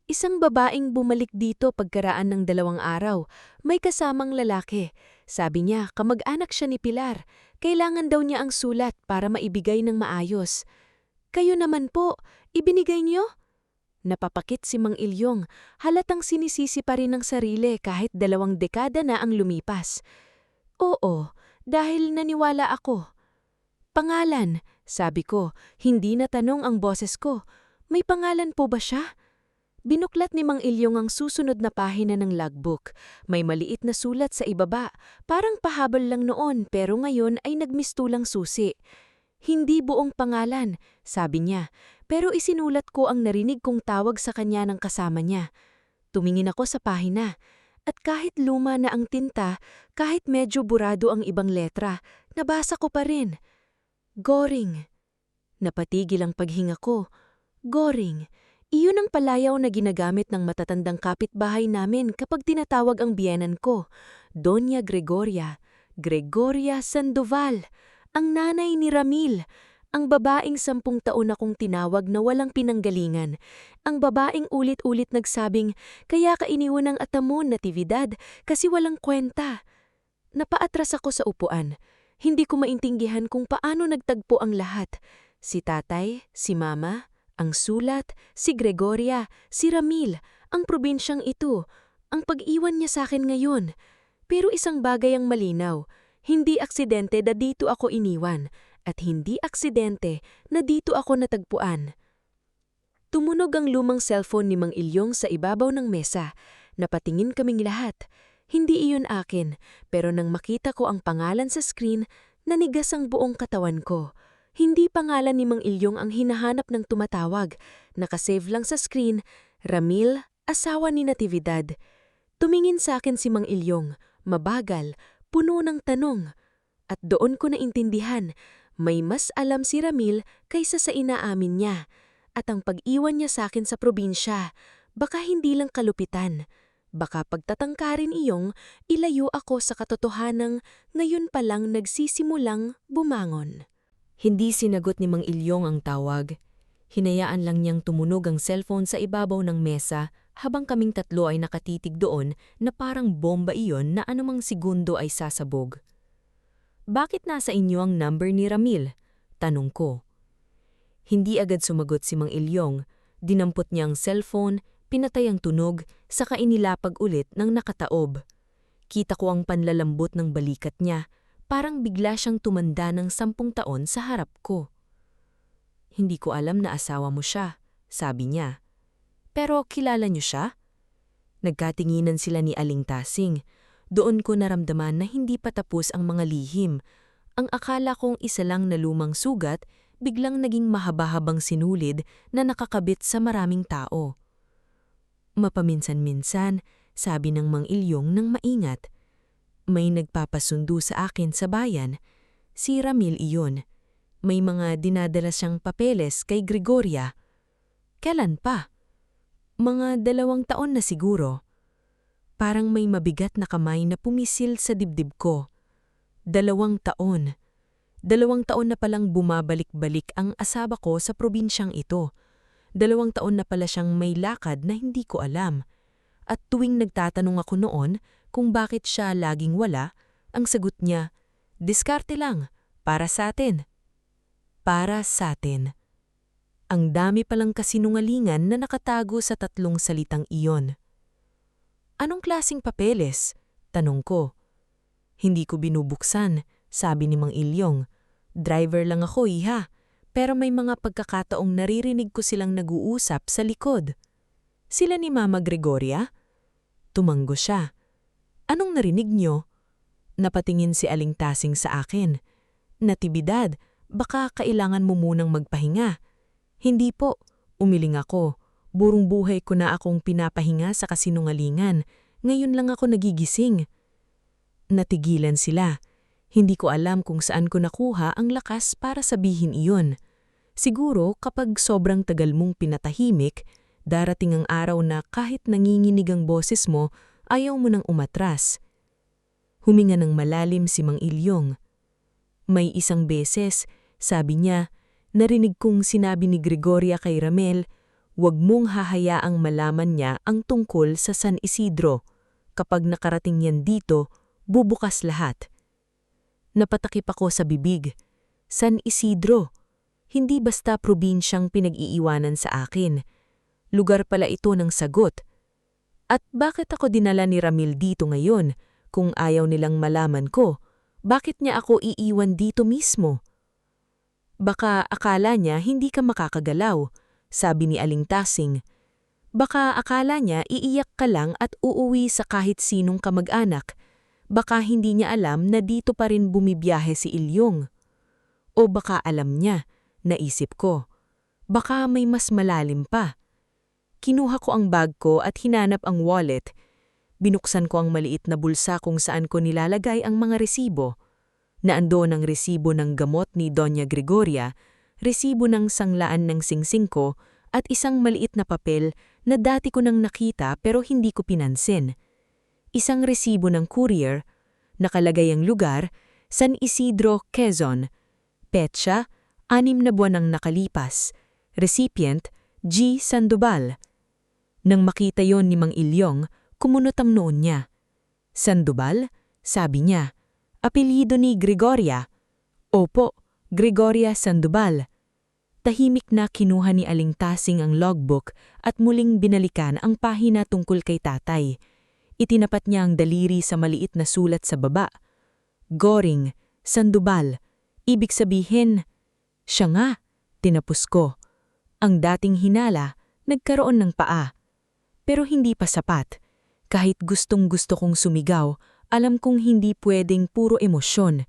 Isang babaeng bumalik dito pagkaraan ng 2 araw. May kasamang lalaki. Sabi niya, kamag-anak siya ni Pilar. Kailangan daw niya ang sulat para maibigay ng maayos. Kayo naman po, ibinigay niyo? Napapakit si Mang Ilyong, halatang sinisisi pa rin ang sarili kahit 2 dekada na ang lumipas. Oo, dahil naniwala ako. Pangalan, sabi ko, hindi na tanong ang boses ko. May pangalan po ba siya? Binuklat ni Mang Ilyong ang susunod na pahina ng logbook. May maliit na sulat sa ibaba, parang pahabol lang noon pero ngayon ay nagmistulang susi. Hindi buong pangalan, sabi niya, pero isinulat ko ang narinig kong tawag sa kanya ng kasama niya. Tumingin ako sa pahina, at kahit luma na ang tinta, kahit medyo burado ang ibang letra, nabasa ko pa rin. Goring. Napatigil ang paghinga ko. Goring. Iyon ang palayaw na ginagamit ng matatandang kapitbahay namin kapag tinatawag ang biyenan ko. Doña Gregoria. Gregoria Sandoval. Ang nanay ni Ramil. Ang babaeng 10 taon akong tinawag na walang pinanggalingan. Ang babaeng ulit-ulit nagsabing, kaya ka iniwan ng atamon, Natividad, kasi walang kwenta. Napaatras ako sa upuan. Hindi ko maintindihan kung paano nagtagpo ang lahat. Si tatay, si mama, ang sulat, si Gregoria, si Ramil, ang probinsyang ito, ang pag-iwan niya sa akin ngayon. Pero isang bagay ang malinaw, hindi aksidente na dito ako iniwan, at hindi aksidente na dito ako natagpuan. Tumunog ang lumang cellphone ni Mang Ilyong sa ibabaw ng mesa. Napatingin kaming lahat. Hindi iyon akin, pero nang makita ko ang pangalan sa screen, nanigas ang buong katawan ko. Hindi pangalan ni Mang Ilyong ang hinahanap ng tumatawag. Nakasave lang sa screen, Ramil, asawa ni Natividad. Tumingin sa akin si Mang Ilyong, mabagal, puno ng tanong. At doon ko naintindihan, may mas alam si Ramil kaysa sa inaamin niya. At ang pag-iwan niya sa akin sa probinsya, baka hindi lang kalupitan. Baka pagtatangkarin iyong ilayo ako sa katotohanang ngayon pa lang nagsisimulang bumangon. Hindi sinagot ni Mang Ilyong ang tawag. Hinayaan lang niyang tumunog ang cellphone sa ibabaw ng mesa habang kaming tatlo ay nakatitig doon na parang bomba iyon na anumang segundo ay sasabog. Bakit nasa inyo ang number ni Ramil? Tanong ko. Hindi agad sumagot si Mang Ilyong. Dinampot niya ang cellphone, pinatay ang tunog, saka inilapag ulit ng nakataob. Kita ko ang panlalambot ng balikat niya. Parang bigla siyang tumanda ng 10 taon sa harap ko. Hindi ko alam na asawa mo siya, sabi niya. Pero kilala niyo siya? Nagkatinginan sila ni Aling Tasing. Doon ko naramdaman na hindi pa tapos ang mga lihim. Ang akala kong isa lang na lumang sugat, biglang naging mahaba-habang sinulid na nakakabit sa maraming tao. Mapaminsan-minsan, sabi ng Mang Ilyong nang maingat. May nagpapasundo sa akin sa bayan. Si Ramil iyon. May mga dinadala siyang papeles kay Gregoria. Kailan pa? Mga 2 taon na siguro. Parang may mabigat na kamay na pumisil sa dibdib ko. 2 taon. 2 taon na palang bumabalik-balik ang asawa ko sa probinsyang ito. 2 taon na pala siyang may lakad na hindi ko alam. At tuwing nagtatanong ako noon kung bakit siya laging wala, ang sagot niya, diskarte lang, para sa atin. Para sa atin. Ang dami palang kasinungalingan na nakatago sa 3 salitang iyon. Anong klasing papeles? Tanong ko. Hindi ko binubuksan, sabi ni Mang Ilyong. Driver lang ako, iha. Pero may mga pagkakataong naririnig ko silang nag-uusap sa likod. Sila ni Mama Gregoria? Tumanggo siya. Anong narinig niyo? Napatingin si Aling Tasing sa akin. Natividad, baka kailangan mo munang magpahinga. Hindi po, umiling ako. Burong buhay ko na akong pinapahinga sa kasinungalingan. Ngayon lang ako nagigising. Natigilan sila. Hindi ko alam kung saan ko nakuha ang lakas para sabihin iyon. Siguro kapag sobrang tagal mong pinatahimik, darating ang araw na kahit nanginginig ang boses mo, ayaw mo nang umatras. Huminga ng malalim si Mang Ilyong. May isang beses, sabi niya, narinig kong sinabi ni Gregoria kay Ramel, huwag mong hahayaang malaman niya ang tungkol sa San Isidro. Kapag nakarating yan dito, bubukas lahat. Napatakip ako sa bibig. San Isidro. Hindi basta probinsyang pinag-iiwanan sa akin. Lugar pala ito ng sagot. At bakit ako dinala ni Ramil dito ngayon kung ayaw nilang malaman ko? Bakit niya ako iiwan dito mismo? Baka akala niya hindi ka makakagalaw, sabi ni Aling Tasing. Baka akala niya iiyak ka lang at uuwi sa kahit sinong kamag-anak. Baka hindi niya alam na dito pa rin bumibiyahe si Ilyong. O baka alam niya, naisip ko. Baka may mas malalim pa. Kinuha ko ang bag ko at hinanap ang wallet. Binuksan ko ang maliit na bulsa kung saan ko nilalagay ang mga resibo. Naandoon ang resibo ng gamot ni Doña Gregoria, resibo ng sanglaan ng singsing ko, at isang maliit na papel na dati ko nang nakita pero hindi ko pinansin. Isang resibo ng courier, nakalagay ang lugar, San Isidro, Quezon. Petsa, 6 na buwan ang nakalipas. Recipient, G. Sandoval. Nang makita yon ni Mang Ilyong, kumunot ang noon niya. Sandoval? Sabi niya. Apelyido ni Gregoria. Opo, Gregoria Sandoval. Tahimik na kinuha ni Aling Tasing ang logbook at muling binalikan ang pahina tungkol kay tatay. Itinapat niya ang daliri sa maliit na sulat sa baba. Goring, Sandoval. Ibig sabihin, siya nga, tinapos ko. Ang dating hinala, nagkaroon ng paa. Pero hindi pa sapat. Kahit gustong-gusto kong sumigaw, alam kong hindi pwedeng puro emosyon.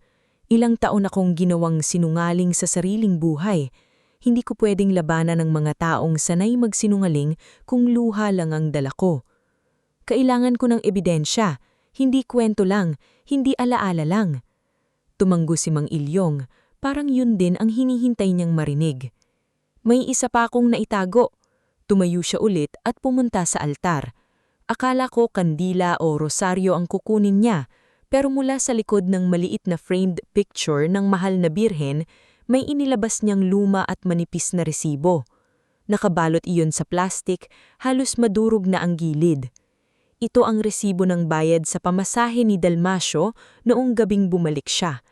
Ilang taon akong ginawang sinungaling sa sariling buhay. Hindi ko pwedeng labanan ng mga taong sanay magsinungaling kung luha lang ang dala ko. Kailangan ko ng ebidensya, hindi kwento lang, hindi alaala lang. Tumanggo si Mang Ilyong, parang yun din ang hinihintay niyang marinig. May isa pa akong naitago. Tumayo siya ulit at pumunta sa altar. Akala ko kandila o rosaryo ang kukunin niya, pero mula sa likod ng maliit na framed picture ng mahal na birhen, may inilabas niyang luma at manipis na resibo. Nakabalot iyon sa plastik, halos madurog na ang gilid. Ito ang resibo ng bayad sa pamasahe ni Dalmasio noong gabing bumalik siya.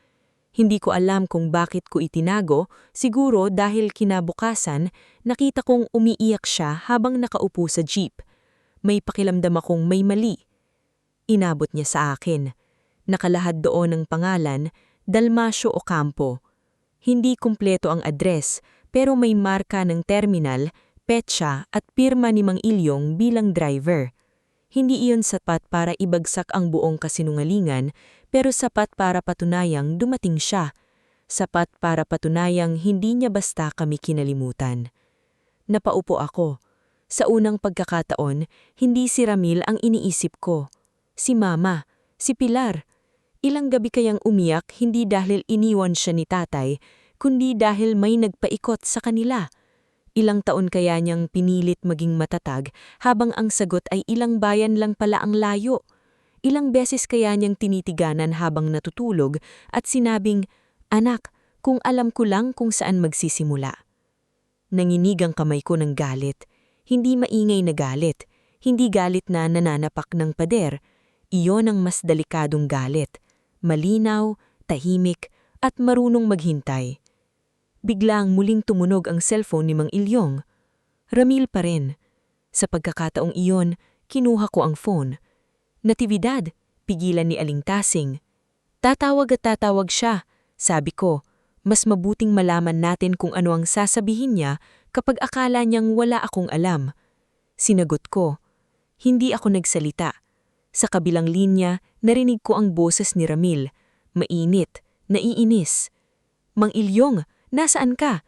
Hindi ko alam kung bakit ko itinago, siguro dahil kinabukasan, nakita kong umiiyak siya habang nakaupo sa jeep. May pakiramdam akong may mali. Inabot niya sa akin. Nakalahad doon ang pangalan, Dalmasio Ocampo. Hindi kumpleto ang address, pero may marka ng terminal, petsa at pirma ni Mang Ilyong bilang driver. Hindi iyon sapat para ibagsak ang buong kasinungalingan, pero sapat para patunayang dumating siya. Sapat para patunayang hindi niya basta kami kinalimutan. Napaupo ako. Sa unang pagkakataon, hindi si Ramil ang iniisip ko. Si Mama, si Pilar. Ilang gabi kayang umiyak hindi dahil iniwan siya ni tatay, kundi dahil may nagpaikot sa kanila. Ilang taon kaya niyang pinilit maging matatag habang ang sagot ay ilang bayan lang pala ang layo. Ilang beses kaya niyang tinitiganan habang natutulog at sinabing, "Anak, kung alam ko lang kung saan magsisimula." Nanginig ang kamay ko ng galit. Hindi maingay na galit. Hindi galit na nananapak ng pader. Iyon ang mas delikadong galit. Malinaw, tahimik, at marunong maghintay. Biglang muling tumunog ang cellphone ni Mang Ilyong. Ramil pa rin. Sa pagkakataong iyon, kinuha ko ang phone. Natividad, pigilan ni Aling Tasing. Tatawag at tatawag siya, sabi ko. Mas mabuting malaman natin kung ano ang sasabihin niya kapag akala niyang wala akong alam. Sinagot ko. Hindi ako nagsalita. Sa kabilang linya, narinig ko ang boses ni Ramil. Mainit, naiinis. Mang Ilyong, nasaan ka?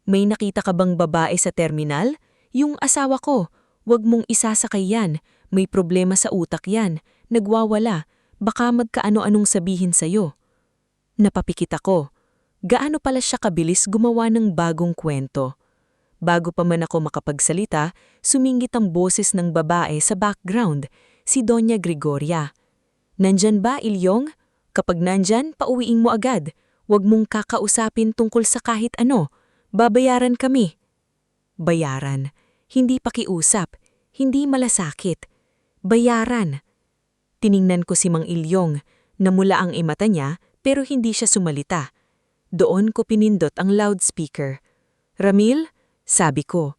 May nakita ka bang babae sa terminal? Yung asawa ko. Huwag mong isasakay yan. May problema sa utak yan. Nagwawala. Baka magkaano-anong sabihin sa'yo. Napapikit ako. Gaano pala siya kabilis gumawa ng bagong kwento. Bago pa man ako makapagsalita, sumingit ang boses ng babae sa background, si Doña Gregoria. "Nandyan ba, Ilyong? Kapag nandyan, pauwiin mo agad. Huwag mong kakausapin tungkol sa kahit ano. Babayaran kami." Bayaran. Hindi pakiusap. Hindi malasakit. Bayaran. Tiningnan ko si Mang Ilyong. Namula ang mata niya pero hindi siya sumalita. Doon ko pinindot ang loudspeaker. "Ramil?" sabi ko.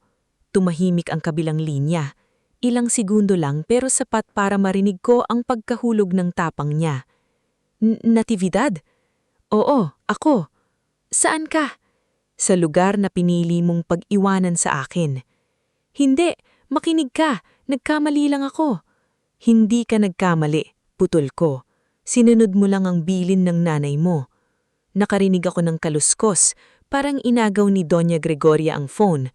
Tumahimik ang kabilang linya. Ilang segundo lang pero sapat para marinig ko ang pagkahulog ng tapang niya. "Natividad?" "Oo, ako." "Saan ka?" "Sa lugar na pinili mong pag-iwanan sa akin." "Hindi, makinig ka. Nagkamali lang ako." "Hindi ka nagkamali," putol ko. "Sinunod mo lang ang bilin ng nanay mo." Nakarinig ako ng kaluskos, parang inagaw ni Doña Gregoria ang phone.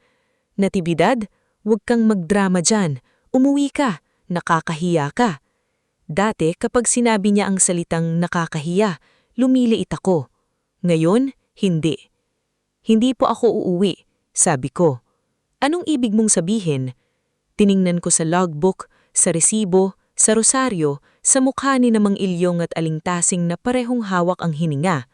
"Natividad, huwag kang magdrama dyan. Umuwi ka. Nakakahiya ka." Dati kapag sinabi niya ang salitang nakakahiya, lumiliit ako. Ngayon, hindi. "Hindi po ako uuwi," sabi ko. "Anong ibig mong sabihin?" Tiningnan ko sa logbook, sa resibo, sa rosaryo, sa mukha ni Mang Ilyong at Aling Tasing na parehong hawak ang hininga.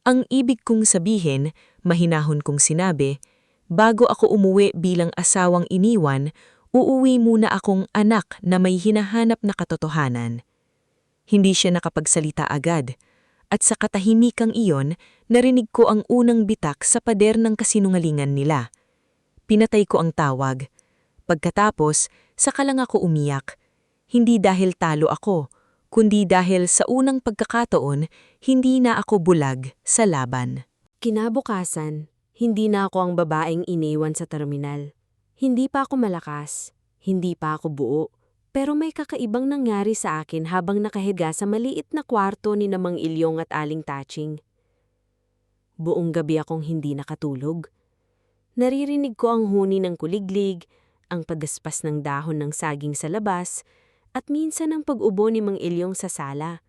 Ang ibig kong sabihin, mahinahon kong sinabi, bago ako umuwi bilang asawang iniwan, uuwi muna akong anak na may hinahanap na katotohanan. Hindi siya nakapagsalita agad, at sa katahimikang iyon, narinig ko ang unang bitak sa pader ng kasinungalingan nila. Pinatay ko ang tawag. Pagkatapos, saka lang ako umiyak. Hindi dahil talo ako, kundi dahil sa unang pagkakataon, hindi na ako bulag sa laban. Kinabukasan, hindi na ako ang babaeng iniwan sa terminal. Hindi pa ako malakas, hindi pa ako buo, pero may kakaibang nangyari sa akin habang nakahiga sa maliit na kwarto ni Mang Ilyong at Aling Taching. Buong gabi akong hindi nakatulog. Naririnig ko ang huni ng kuliglig, ang pagaspas ng dahon ng saging sa labas, at minsan ang pag-ubo ni Mang Ilyong sa sala.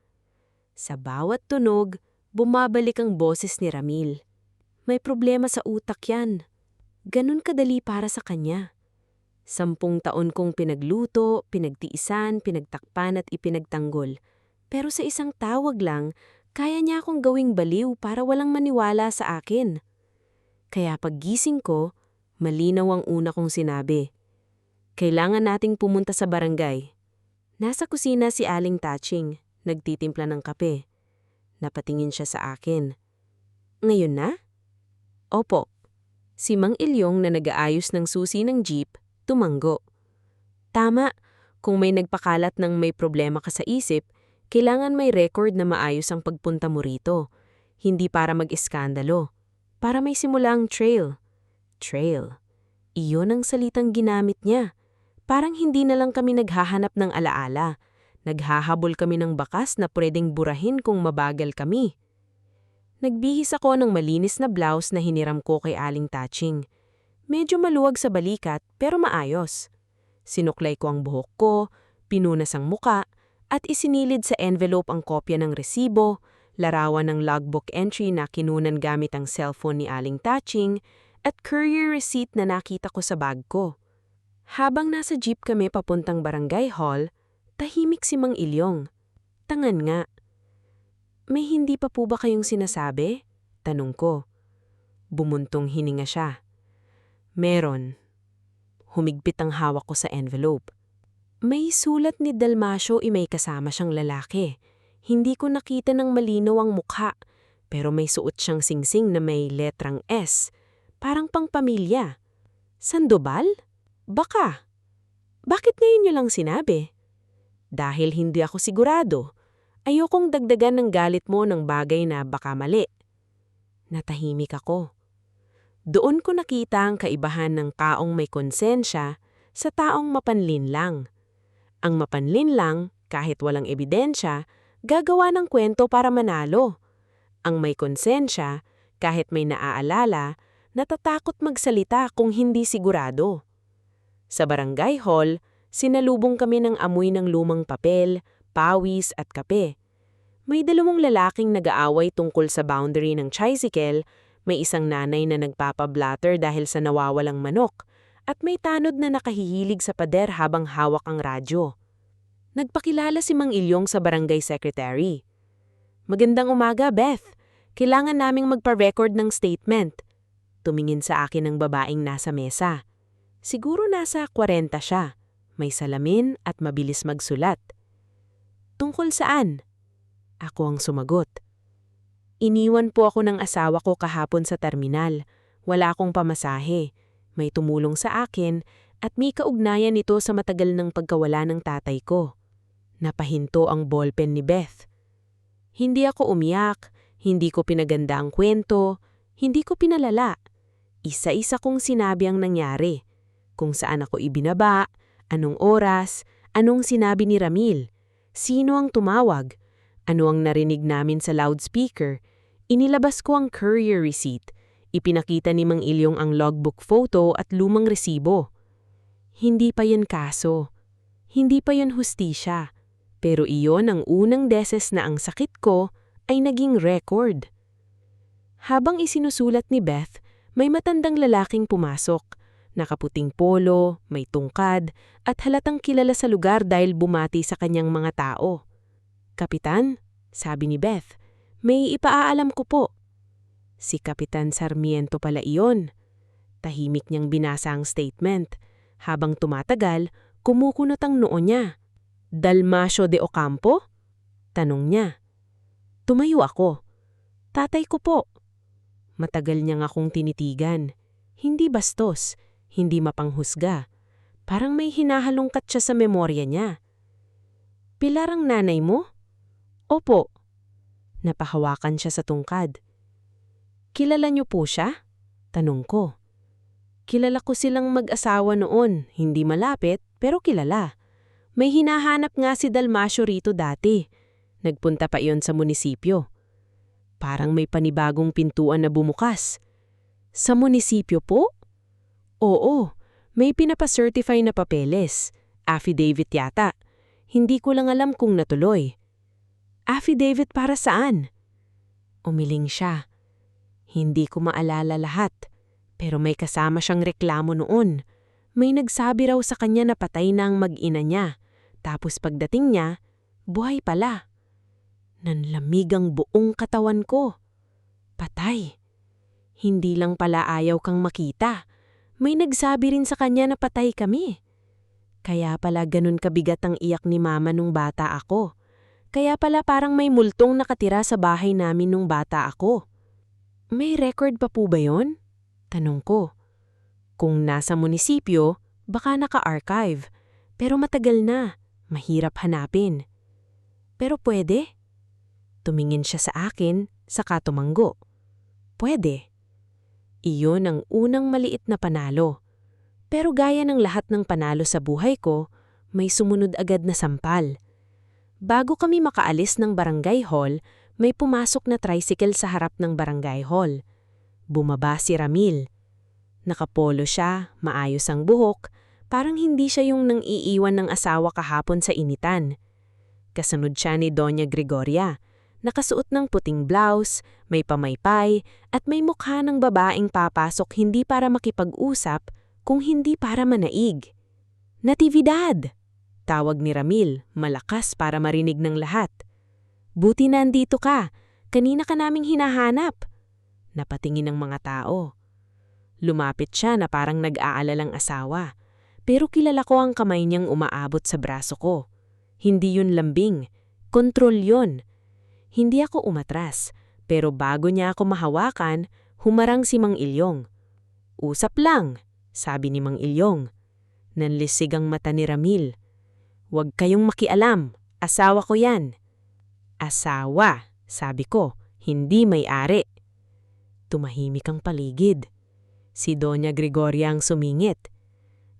Sa bawat tunog, bumabalik ang boses ni Ramil. May problema sa utak yan. Ganun kadali para sa kanya. 10 taon kong pinagluto, pinagtiisan, pinagtakpan at ipinagtanggol. Pero sa isang tawag lang, kaya niya akong gawing baliw para walang maniwala sa akin. Kaya paggising ko, malinaw ang una kong sinabi. "Kailangan nating pumunta sa barangay." Nasa kusina si Aling Taching, nagtitimpla ng kape. Napatingin siya sa akin. "Ngayon na?" "Opo." Si Mang Ilyong na nag-aayos ng susi ng jeep, tumanggo. "Tama, kung may nagpakalat ng may problema ka sa isip, kailangan may record na maayos ang pagpunta mo rito. Hindi para mag-iskandalo, para may simulang trail." Trail. Iyon ang salitang ginamit niya. Parang hindi na lang kami naghahanap ng alaala. Naghahabol kami ng bakas na pwedeng burahin kung mabagal kami. Nagbihis ako ng malinis na blouse na hiniram ko kay Aling Taching. Medyo maluwag sa balikat pero maayos. Sinuklay ko ang buhok ko, pinunas ang muka, at isinilid sa envelope ang kopya ng resibo, larawan ng logbook entry na kinunan gamit ang cellphone ni Aling Taching, at courier receipt na nakita ko sa bag ko. Habang nasa jeep kami papuntang barangay hall, tahimik si Mang Ilyong. Tangan nga. "May hindi pa po ba kayong sinasabi?" tanong ko. Bumuntong hininga siya. "Meron." Humigpit ang hawak ko sa envelope. May sulat ni Dalmasio may kasama siyang lalaki. Hindi ko nakita ng malinaw ang mukha, pero may suot siyang singsing na may letrang S. Parang pangpamilya. Sandoval? Baka. Bakit ngayon niyo lang sinabi? Dahil hindi ako sigurado. Ayokong dagdagan ng galit mo ng bagay na baka mali. Natahimik ako. Doon ko nakita ang kaibahan ng taong may konsensya sa taong mapanlin lang. Ang mapanlin lang, kahit walang ebidensya, gagawa ng kwento para manalo. Ang may konsensya, kahit may naaalala, natatakot magsalita kung hindi sigurado. Sa barangay hall, sinalubong kami ng amoy ng lumang papel, pawis at kape. May 2 lalaking nag-aaway tungkol sa boundary ng tricycle, May isang nanay na nagpapablatter dahil sa nawawalang manok, at may tanod na nakahihilig sa pader habang hawak ang radyo. Nagpakilala si Mang Ilyong sa barangay secretary. "Magandang umaga, Beth. Kailangan naming magpa-record ng statement." Tumingin sa akin ang babaeng nasa mesa. Siguro nasa 40 siya. May salamin at mabilis magsulat. "Tungkol saan?" Ako ang sumagot. "Iniwan po ako ng asawa ko kahapon sa terminal. Wala akong pamasahe. May tumulong sa akin at may kaugnayan nito sa matagal ng pagkawala ng tatay ko." Napahinto ang ballpen ni Beth. Hindi ako umiyak, hindi ko pinaganda ang kwento, hindi ko pinalala. Isa-isa kong sinabi ang nangyari. Kung saan ako ibinaba, anong oras, anong sinabi ni Ramil, sino ang tumawag, ano ang narinig namin sa loudspeaker. Inilabas ko ang courier receipt. Ipinakita ni Mang Ilyong ang logbook photo at lumang resibo. Hindi pa yun kaso. Hindi pa yun hustisya. Pero iyon ang unang beses na ang sakit ko ay naging record. Habang isinusulat ni Beth, may matandang lalaking pumasok. Nakaputing polo, may tungkad, at halatang kilala sa lugar dahil bumati sa kanyang mga tao. "Kapitan," sabi ni Beth, "may ipaaalam ko po." Si Kapitan Sarmiento pala iyon. Tahimik niyang binasa ang statement. Habang tumatagal, kumukunot ang noo niya. "Dalmasio de Ocampo?" tanong niya. Tumayo ako. "Tatay ko po." Matagal niyang akong tinitigan. Hindi bastos, hindi mapanghusga. Parang may hinahalongkat siya sa memorya niya. "Pilar ang nanay mo?" "Opo." Napahawakan siya sa tungkad. "Kilala niyo po siya?" tanong ko. Kilala ko silang mag-asawa noon, hindi malapit pero kilala. May hinahanap nga si Dalmasio rito dati. Nagpunta pa iyon sa munisipyo. Parang may panibagong pintuan na bumukas. "Sa munisipyo po?" "Oo, may pinapa-certify na papeles. Affidavit yata. Hindi ko lang alam kung natuloy." "Affidavit para saan?" Umiling siya. Hindi ko maalala lahat, pero may kasama siyang reklamo noon. May nagsabi raw sa kanya na patay na ang mag-ina niya. Tapos pagdating niya, buhay pala. Nanlamig ang buong katawan ko. Patay. Hindi lang pala ayaw kang makita. May nagsabi rin sa kanya na patay kami. Kaya pala ganun kabigat ang iyak ni Mama nung bata ako. Kaya pala parang may multong nakatira sa bahay namin nung bata ako. "May record pa po ba yun?" tanong ko. Kung nasa munisipyo, baka naka-archive. Pero matagal na. Mahirap hanapin. "Pero pwede?" Tumingin siya sa akin, saka tumanggo. "Pwede." Iyon ang unang maliit na panalo. Pero gaya ng lahat ng panalo sa buhay ko, may sumunod agad na sampal. Bago kami makaalis ng barangay hall, may pumasok na tricycle sa harap ng barangay hall. Bumaba si Ramil. Nakapolo siya, maayos ang buhok, parang hindi siya yung nang iiwan ng asawa kahapon sa initan. Kasunod siya ni Doña Gregoria. Nakasuot ng puting blouse, may pamaypay, at may mukha ng babaeng papasok hindi para makipag-usap, kung hindi para manaig. "Natividad!" tawag ni Ramil, malakas para marinig ng lahat. "Buti nandito ka. Kanina ka naming hinahanap." Napatingin ang mga tao. Lumapit siya na parang nag-aalalang asawa. Pero kilala ko ang kamay niyang umaabot sa braso ko. Hindi yun lambing. Kontrol yun. Hindi ako umatras, pero bago niya ako mahawakan, humarang si Mang Ilyong. "Usap lang," sabi ni Mang Ilyong. Nanlisig ang mata ni Ramil. "Huwag kayong makialam. Asawa ko yan." "Asawa," sabi ko, "hindi may-ari." Tumahimik ang paligid. Si Doña Gregoria ang sumingit.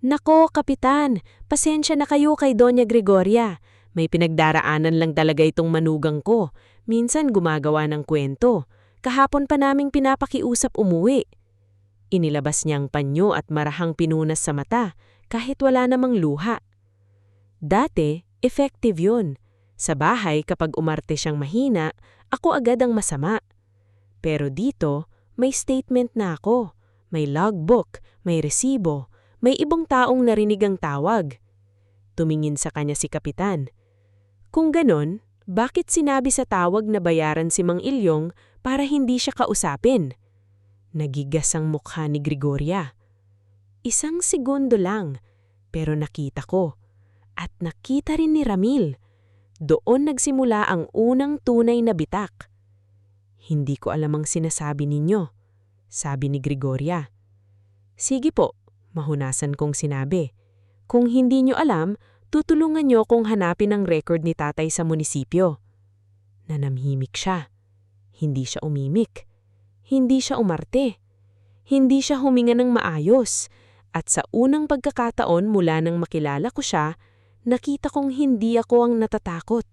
"Nako, Kapitan, pasensya na kayo kay Doña Gregoria. May pinagdaraanan lang talaga itong manugang ko. Minsan gumagawa ng kwento. Kahapon pa naming pinapakiusap umuwi." Inilabas niya ang panyo at marahang pinunas sa mata, kahit wala namang luha. Dati, effective yun. Sa bahay kapag umarte siyang mahina, ako agad ang masama. Pero dito, May statement na ako, may logbook, may resibo, may ibang taong narinig ang tawag. Tumingin sa kanya si Kapitan. Kung ganon, bakit sinabi sa tawag na bayaran si Mang Ilyong para hindi siya kausapin? Nagigas ang mukha ni Gregoria. Isang segundo lang, pero nakita ko. At nakita rin ni Ramil. Doon nagsimula ang unang tunay na bitak. Hindi ko alam ang sinasabi ninyo, sabi ni Gregoria. Sige po, mahunasan kong sinabi. Kung hindi nyo alam, tutulungan nyo kung hanapin ang record ni tatay sa munisipyo. Nanamhimik siya. Hindi siya umimik. Hindi siya umarte. Hindi siya huminga ng maayos. At sa unang pagkakataon mula nang makilala ko siya, nakita kong hindi ako ang natatakot.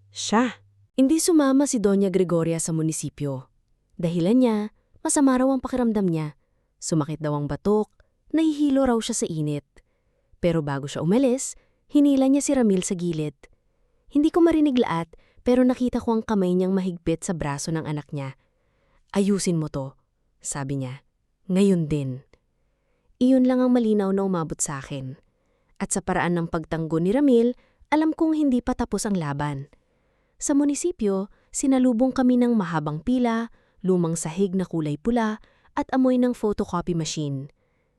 Siya. Hindi sumama si Doña Gregoria sa munisipyo. Dahilan niya, masama raw ang pakiramdam niya. Sumakit daw ang batok, nahihilo raw siya sa init. Pero bago siya umalis, hinila niya si Ramil sa gilid. Hindi ko marinig lahat, pero nakita ko ang kamay niyang mahigpit sa braso ng anak niya. Ayusin mo to, sabi niya. Ngayon din. Iyon lang ang malinaw na umabot sa akin. At sa paraan ng pagtanggol ni Ramil, alam kong hindi pa tapos ang laban. Sa munisipyo, sinalubong kami ng mahabang pila, lumang sahig na kulay pula, at amoy ng photocopy machine.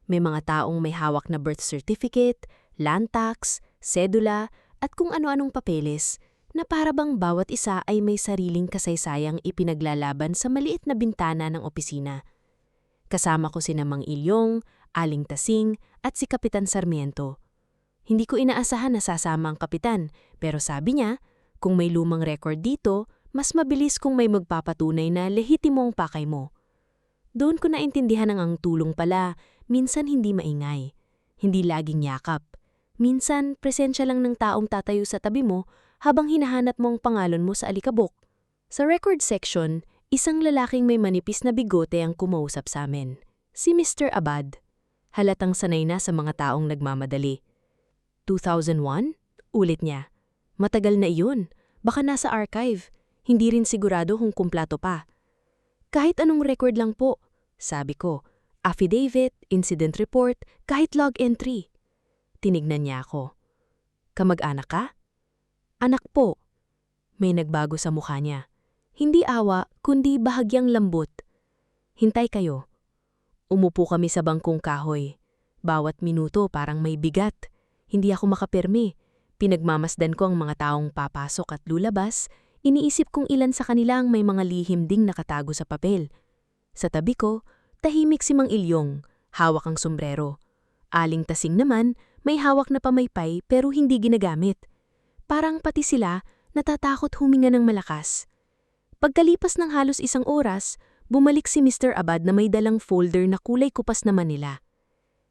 May mga taong may hawak na birth certificate, land tax, sedula, at kung ano-anong papeles, na para bang bawat isa ay may sariling kasaysayang ipinaglalaban sa maliit na bintana ng opisina. Kasama ko sina Mang Ilyong, Aling Tasing, at si Kapitan Sarmiento. Hindi ko inaasahan na sasama ang kapitan, pero sabi niya, kung may lumang record dito, mas mabilis kung may magpapatunay na lehitimo ang pakay mo. Doon ko naintindihan ang tulong pala, minsan hindi maingay, hindi laging yakap. Minsan, presensya lang ng taong tatayo sa tabi mo habang hinahanap mo ang pangalan mo sa alikabok. Sa record section, isang lalaking may manipis na bigote ang kumausap sa amin. Si Mr. Abad. Halatang sanay na sa mga taong nagmamadali. 2001? Ulit niya. Matagal na iyon. Baka nasa archive. Hindi rin sigurado kung kumplato pa. Kahit anong record lang po, sabi ko. Affidavit, incident report, kahit log entry. Tinignan niya ako. Kamag-anak ka? Anak po. May nagbago sa mukha niya. Hindi awa, kundi bahagyang lambot. Hintay kayo. Umupo kami sa bangkong kahoy. Bawat minuto parang may bigat. Hindi ako makapirmi. Pinagmamasdan ko ang mga taong papasok at lulabas. Iniisip kong ilan sa kanila ang may mga lihim ding nakatago sa papel. Sa tabi ko, tahimik si Mang Ilyong, hawak ang sombrero. Aling Tasing naman, may hawak na pamaypay pero hindi ginagamit. Parang pati sila natatakot huminga ng malakas. Pagkalipas ng halos isang oras, bumalik si Mr. Abad na may dalang folder na kulay kupas na Manila.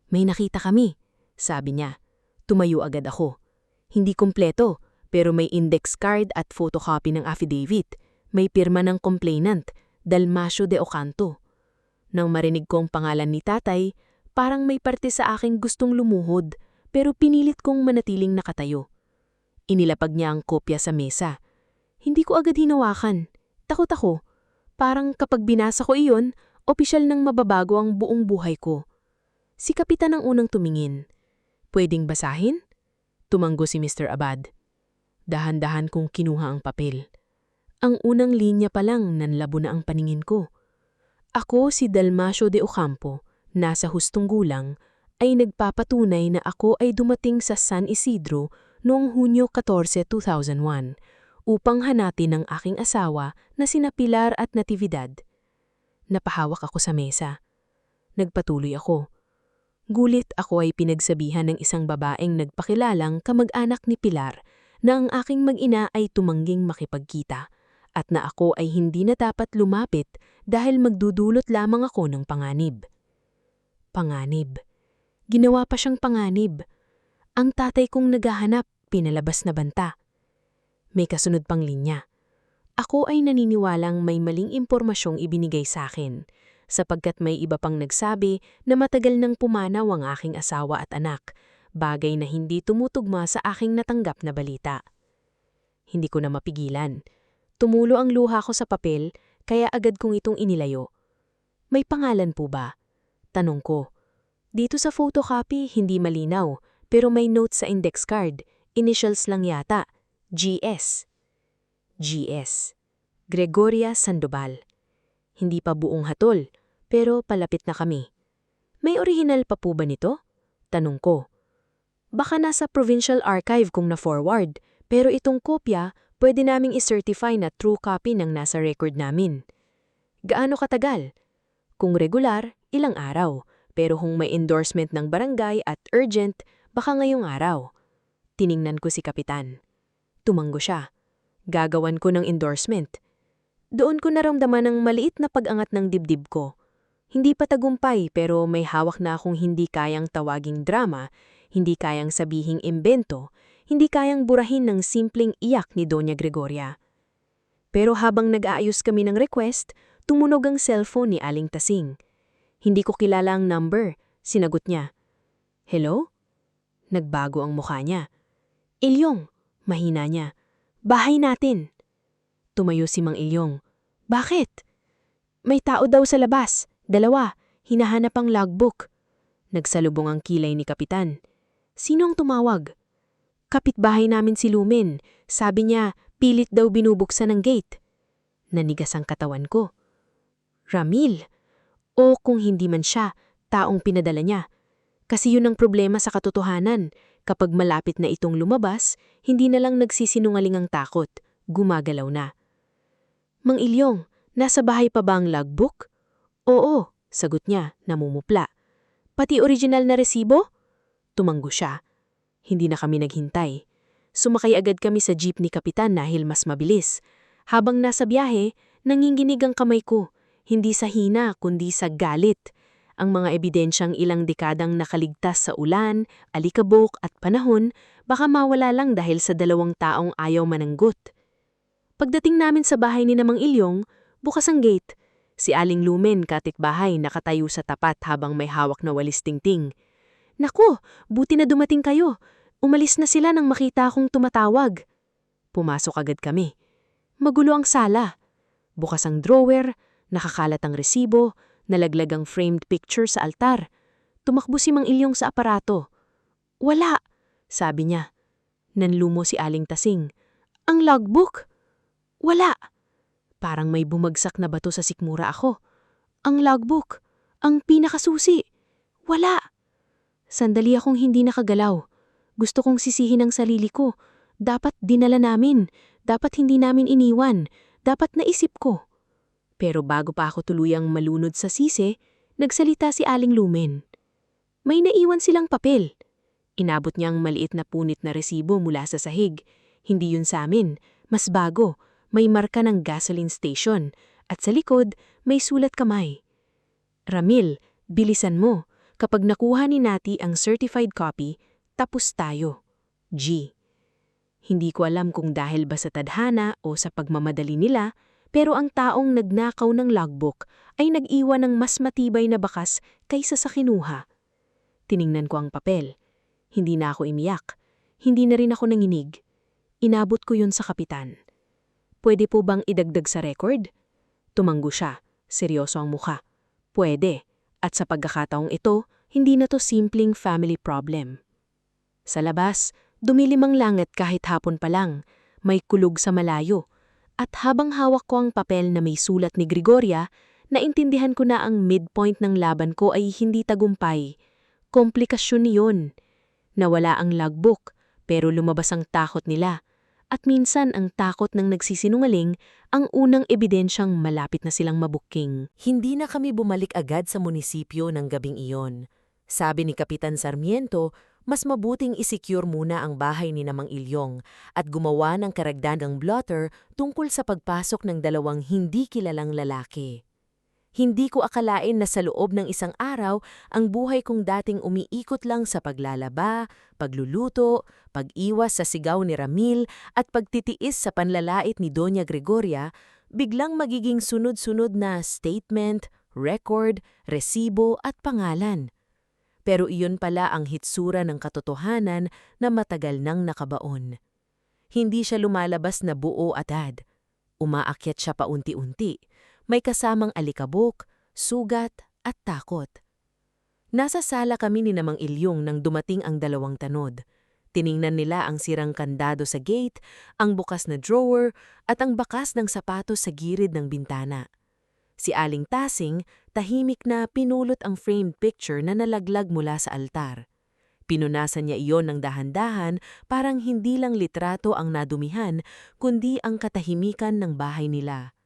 May nakita kami, sabi niya. Tumayo agad ako. Hindi kumpleto, pero may index card at photocopy ng affidavit. May pirma ng complainant, Dalmasio de Ocanto. Nang marinig ko ang pangalan ni tatay, parang may parte sa aking gustong lumuhod, pero pinilit kong manatiling nakatayo. Inilapag niya ang kopya sa mesa. Hindi ko agad hinawakan. Takot ako. Parang kapag binasa ko iyon, opisyal nang mababago ang buong buhay ko. Si Kapitan ang unang tumingin. Pwedeng basahin? Tumanggo si Mr. Abad. Dahan-dahan kong kinuha ang papel. Ang unang linya pa lang nanlabo na ang paningin ko. Ako si Dalmasio de Ocampo, nasa hustong gulang, ay nagpapatunay na ako ay dumating sa San Isidro noong Hunyo 14, 2001 upang hanatin ang aking asawa na sina Pilar at Natividad. Napahawak ako sa mesa. Nagpatuloy ako. Gulit ako ay pinagsabihan ng isang babaeng nagpakilalang kamag-anak ni Pilar na ang aking mag-ina ay tumangging makipagkita at na ako ay hindi na dapat lumapit dahil magdudulot lamang ako ng panganib. Panganib. Ginawa pa siyang panganib. Ang tatay kong naghahanap, pinalabas na banta. May kasunod pang linya. Ako ay naniniwalang may maling impormasyong ibinigay sa akin, sapagkat may iba pang nagsabi na matagal nang pumanaw ang aking asawa at anak, bagay na hindi tumutugma sa aking natanggap na balita. Hindi ko na mapigilan. Tumulo ang luha ko sa papel, kaya agad kong itong inilayo. May pangalan po ba? Tanong ko. Dito sa photocopy, hindi malinaw, pero may note sa index card. Initials lang yata. GS. GS. Gregoria Sandoval. Hindi pa buong hatol, pero palapit na kami. May original pa po ba nito? Tanong ko. Baka nasa provincial archive kung na-forward, pero itong kopya pwede naming i-certify na true copy ng nasa record namin. Gaano katagal? Kung regular, ilang araw, pero kung may endorsement ng barangay at urgent, baka ngayong araw. Tiningnan ko si Kapitan. Tumanggo siya. Gagawan ko ng endorsement. Doon ko naramdaman ang maliit na pag-angat ng dibdib ko. Hindi pa tagumpay pero may hawak na akong hindi kayang tawaging drama, hindi kayang sabihing imbento, hindi kayang burahin ng simpleng iyak ni Doña Gregoria. Pero habang nag-aayos kami ng request, tumunog ang cellphone ni Aling Tasing. Hindi ko kilala ang number, sinagot niya. Hello? Nagbago ang mukha niya. Ilyong, mahina niya. Bahay natin. Tumayo si Mang Ilyong. Bakit? May tao daw sa labas. 2, hinahanap ang logbook. Nagsalubong ang kilay ni Kapitan. Sino ang tumawag? Kapitbahay namin si Lumen. Sabi niya, pilit daw binubuksan ang gate. Nanigas ang katawan ko. Ramil. O kung hindi man siya, taong pinadala niya. Kasi yun ang problema sa katotohanan. Kapag malapit na itong lumabas, hindi na lang nagsisinungaling ang takot. Gumagalaw na. Mang Ilyong, nasa bahay pa ba ang logbook? Oo, sagot niya, namumupla. Pati original na resibo? Tumanggo siya. Hindi na kami naghintay. Sumakay agad kami sa jeep ni Kapitan dahil mas mabilis. Habang nasa biyahe, nanginginig ang kamay ko. Hindi sa hina, kundi sa galit. Ang mga ebidensyang ilang dekadang nakaligtas sa ulan, alikabok at panahon, baka mawala lang dahil sa 2 taong ayaw mananggot. Pagdating namin sa bahay ni Mang Ilyong, bukas ang gate. Si Aling Lumen, katikbahay, nakatayo sa tapat habang may hawak na walis tingting. Naku, buti na dumating kayo. Umalis na sila nang makita akong tumatawag. Pumasok agad kami. Magulo ang sala. Bukas ang drawer, nakakalat ang resibo, nalaglag ang framed picture sa altar. Tumakbo si Mang Ilyong sa aparato. Wala, sabi niya. Nanlumo si Aling Tasing. Ang logbook? Wala. Parang may bumagsak na bato sa sikmura ako. Ang logbook, ang pinakasusi. Wala. Sandali akong hindi nakagalaw. Gusto kong sisihin ang sarili ko. Dapat dinala namin. Dapat hindi namin iniwan. Dapat naisip ko. Pero bago pa ako tuluyang malunod sa sisi, nagsalita si Aling Lumen. May naiwan silang papel. Inabot niya ang maliit na punit na resibo mula sa sahig. Hindi yun sa amin. Mas bago. May marka ng gasoline station. At sa likod, may sulat kamay. Ramil, bilisan mo. Kapag nakuha ni Nati ang certified copy, tapos tayo. G. Hindi ko alam kung dahil ba sa tadhana o sa pagmamadali nila, pero ang taong nagnakaw ng logbook ay nag-iwan ng mas matibay na bakas kaysa sa kinuha. Tiningnan ko ang papel. Hindi na ako imiyak. Hindi na rin ako nanginig. Inabot ko yun sa Kapitan. Pwede po bang idagdag sa record? Tumanggo siya. Seryoso ang mukha. Pwede. At sa pagkakataong ito, hindi na to simpleng family problem. Sa labas, dumilim ang langit kahit hapon pa lang. May kulog sa malayo. At habang hawak ko ang papel na may sulat ni Gregoria, naintindihan ko na ang midpoint ng laban ko ay hindi tagumpay. Komplikasyon niyon. Nawala ang logbook, pero lumabas ang takot nila. At minsan ang takot ng nagsisinungaling ang unang ebidensyang malapit na silang mabuking. Hindi na kami bumalik agad sa munisipyo ng gabing iyon. Sabi ni Kapitan Sarmiento, mas mabuting isecure muna ang bahay ni Mang Ilyong at gumawa ng karagdagang blotter tungkol sa pagpasok ng 2 hindi kilalang lalaki. Hindi ko akalain na sa loob ng isang araw, ang buhay kong dating umiikot lang sa paglalaba, pagluluto, pag-iwas sa sigaw ni Ramil at pagtitiis sa panlalait ni Doña Gregoria, biglang magiging sunod-sunod na statement, record, resibo at pangalan. Pero iyon pala ang hitsura ng katotohanan na matagal nang nakabaon. Hindi siya lumalabas na buo agad. Umaakyat siya paunti-unti. May kasamang alikabok, sugat at takot. Nasa sala kami ni Namang Ilyong nang dumating ang dalawang tanod. Tiningnan nila ang sirang kandado sa gate, ang bukas na drawer, at ang bakas ng sapatos sa gilid ng bintana. Si Aling Tasing, tahimik na pinulot ang framed picture na nalaglag mula sa altar. Pinunasan niya iyon ng dahan-dahan, parang hindi lang litrato ang nadumihan, kundi ang katahimikan ng bahay nila.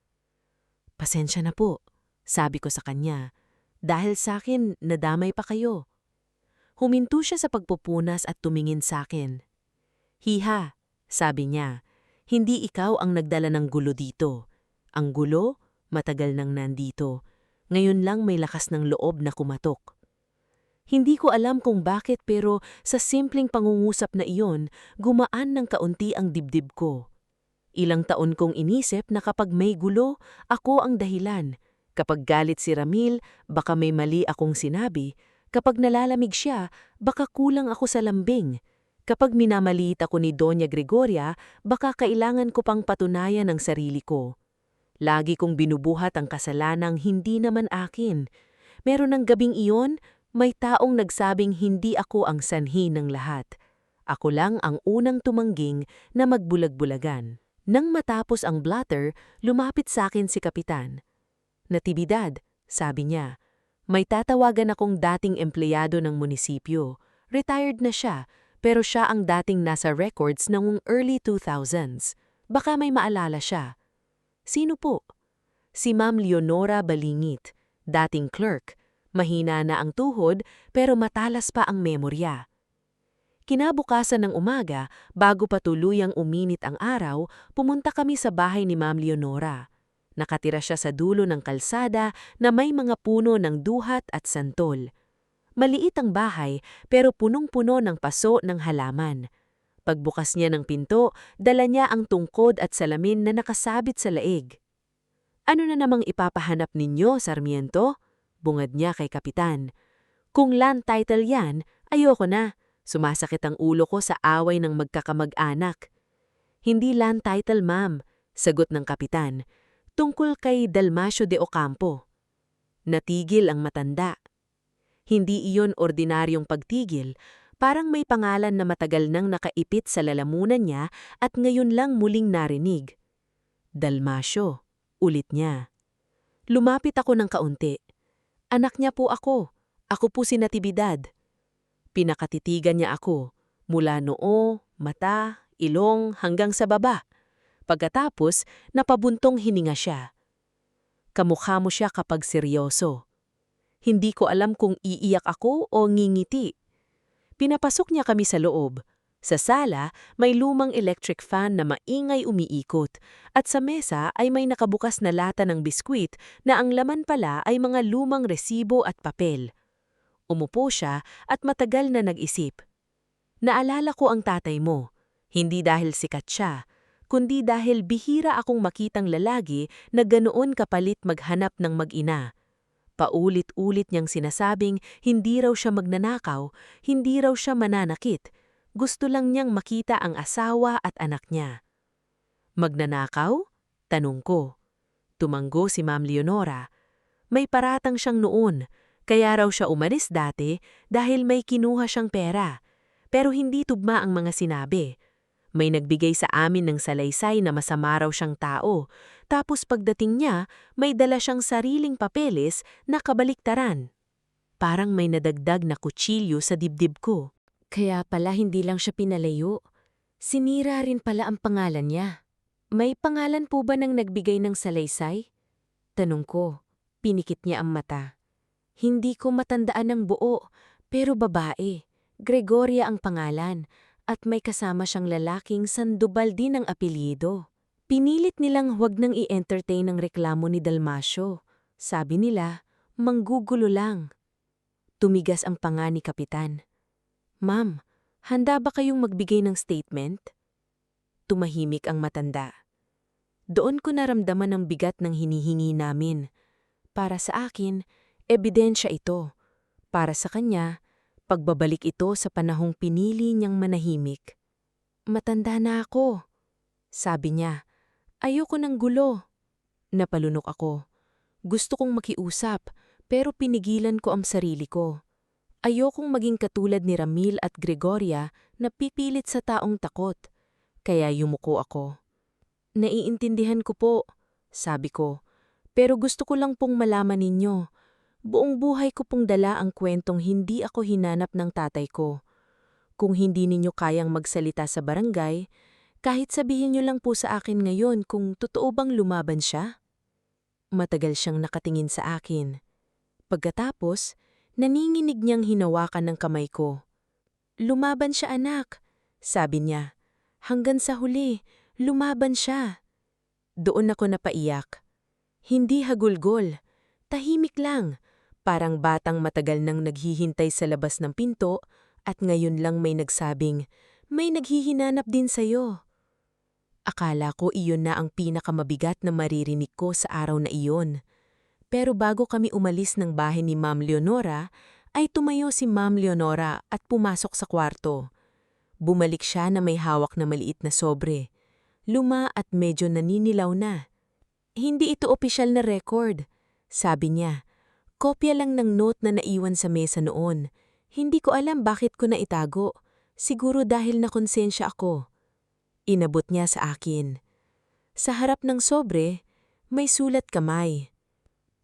"Pasensya na po," sabi ko sa kanya. "Dahil sa akin, nadamay pa kayo." Huminto siya sa pagpupunas at tumingin sa akin. "Hiha," sabi niya, "hindi ikaw ang nagdala ng gulo dito. Ang gulo, matagal nang nandito. Ngayon lang may lakas ng loob na kumatok." Hindi ko alam kung bakit pero sa simpleng pangungusap na iyon, gumaan ng kaunti ang dibdib ko. Ilang taon kong inisip na kapag may gulo, ako ang dahilan. Kapag galit si Ramil, baka may mali akong sinabi. Kapag nalalamig siya, baka kulang ako sa lambing. Kapag minamaliit ako ni Doña Gregoria, baka kailangan ko pang patunayan ang sarili ko. Lagi kong binubuhat ang kasalanang hindi naman akin. Meron ng gabing iyon, may taong nagsabing hindi ako ang sanhi ng lahat. Ako lang ang unang tumangging na magbulag-bulagan. Nang matapos ang blotter, lumapit sa akin si Kapitan. "Natividad," sabi niya, "may tatawagan akong dating empleyado ng munisipyo. Retired na siya, pero siya ang dating nasa records noong early 2000s. Baka may maalala siya." "Sino po?" "Si Ma'am Leonora Balingit, dating clerk. Mahina na ang tuhod pero matalas pa ang memorya." Kinabukasan ng umaga, bago pa tuluyang uminit ang araw, pumunta kami sa bahay ni Ma'am Leonora. Nakatira siya sa dulo ng kalsada na may mga puno ng duhat at santol. Maliit ang bahay pero punong-puno ng paso ng halaman. Pagbukas niya ng pinto, dala niya ang tungkod at salamin na nakasabit sa laig. "Ano na namang ipapahanap ninyo, Sarmiento?" bungad niya kay Kapitan. "Kung land title yan, ayoko na. Sumasakit ang ulo ko sa away ng magkakamag-anak." "Hindi land title, ma'am," sagot ng Kapitan. "Tungkol kay Dalmasio de Ocampo." Natigil ang matanda. Hindi iyon ordinaryong pagtigil, parang may pangalan na matagal nang nakaipit sa lalamunan niya at ngayon lang muling narinig. "Dalmasio," ulit niya. Lumapit ako ng kaunti. "Anak niya po ako. Ako po si Natividad." Pinakatitigan niya ako, mula noo, mata, ilong hanggang sa baba. Pagkatapos, napabuntong hininga siya. Kamukha mo siya kapag seryoso. Hindi ko alam kung iiyak ako o ngingiti. Pinapasok niya kami sa loob. Sa sala, may lumang electric fan na maingay umiikot at sa mesa ay may nakabukas na lata ng biskwit na ang laman pala ay mga lumang resibo at papel. Umupo siya at matagal na nag-isip. "Naalala ko ang tatay mo, hindi dahil sikat siya, kundi dahil bihira akong makitang lalaki na ganoon kapalit maghanap ng mag-ina." Paulit-ulit niyang sinasabing hindi raw siya magnanakaw, hindi raw siya mananakit. Gusto lang niyang makita ang asawa at anak niya. "Magnanakaw?" tanong ko. Tumanggo si Ma'am Leonora. May paratang siyang noon, kaya raw siya umalis dati dahil may kinuha siyang pera. Pero hindi tugma ang mga sinabi. May nagbigay sa amin ng salaysay na masama raw siyang tao, tapos pagdating niya, may dala siyang sariling papeles na kabaliktaran. Parang may nadagdag na kutsilyo sa dibdib ko. Kaya pala hindi lang siya pinalayo. Sinira rin pala ang pangalan niya. "May pangalan po ba ng nagbigay ng salaysay?" tanong ko. Pinikit niya ang mata. "Hindi ko matandaan ng buo, pero babae. Gregoria ang pangalan. At may kasama siyang lalaking Sandoval din ang apelyido. Pinilit nilang huwag nang i-entertain ang reklamo ni Dalmasio. Sabi nila, manggugulo lang." Tumigas ang panga ni Kapitan. "Ma'am, handa ba kayong magbigay ng statement?" Tumahimik ang matanda. Doon ko naramdaman ang bigat ng hinihingi namin. Para sa akin, ebidensya ito. Para sa kanya, pagbabalik ito sa panahong pinili niyang manahimik. "Matanda na ako," sabi niya. "Ayoko ng gulo." Napalunok ako. Gusto kong makiusap, Pero pinigilan ko ang sarili ko. Ayokong maging katulad ni Ramil at Gregoria na pipilit sa taong takot. Kaya yumuko ako. Naiintindihan ko po, sabi ko. Pero gusto ko lang pong malaman ninyo. Buong buhay ko pong dala ang kwentong hindi ako hinanap ng tatay ko. Kung hindi ninyo kayang magsalita sa barangay, kahit sabihin nyo lang po sa akin ngayon kung totoo bang lumaban siya. Matagal siyang nakatingin sa akin. Pagkatapos, naninginig niyang hinawakan ng kamay ko. Lumaban siya anak, sabi niya. Hanggang sa huli, lumaban siya. Doon ako napaiyak. Hindi hagulgol, tahimik lang, parang batang matagal nang naghihintay sa labas ng pinto at ngayon lang may nagsabing, may naghihinanap din sa'yo. Akala ko iyon na ang pinakamabigat na maririnig ko sa araw na iyon. Pero bago kami umalis ng bahay ni Ma'am Leonora, ay tumayo si Ma'am Leonora at pumasok sa kwarto. Bumalik siya na may hawak na maliit na sobre. Luma at medyo naninilaw na. Hindi ito opisyal na record, sabi niya. Kopya lang ng note na naiwan sa mesa noon. Hindi ko alam bakit ko na itago. Siguro dahil nakonsensya ako. Inabot niya sa akin. Sa harap ng sobre, may sulat kamay.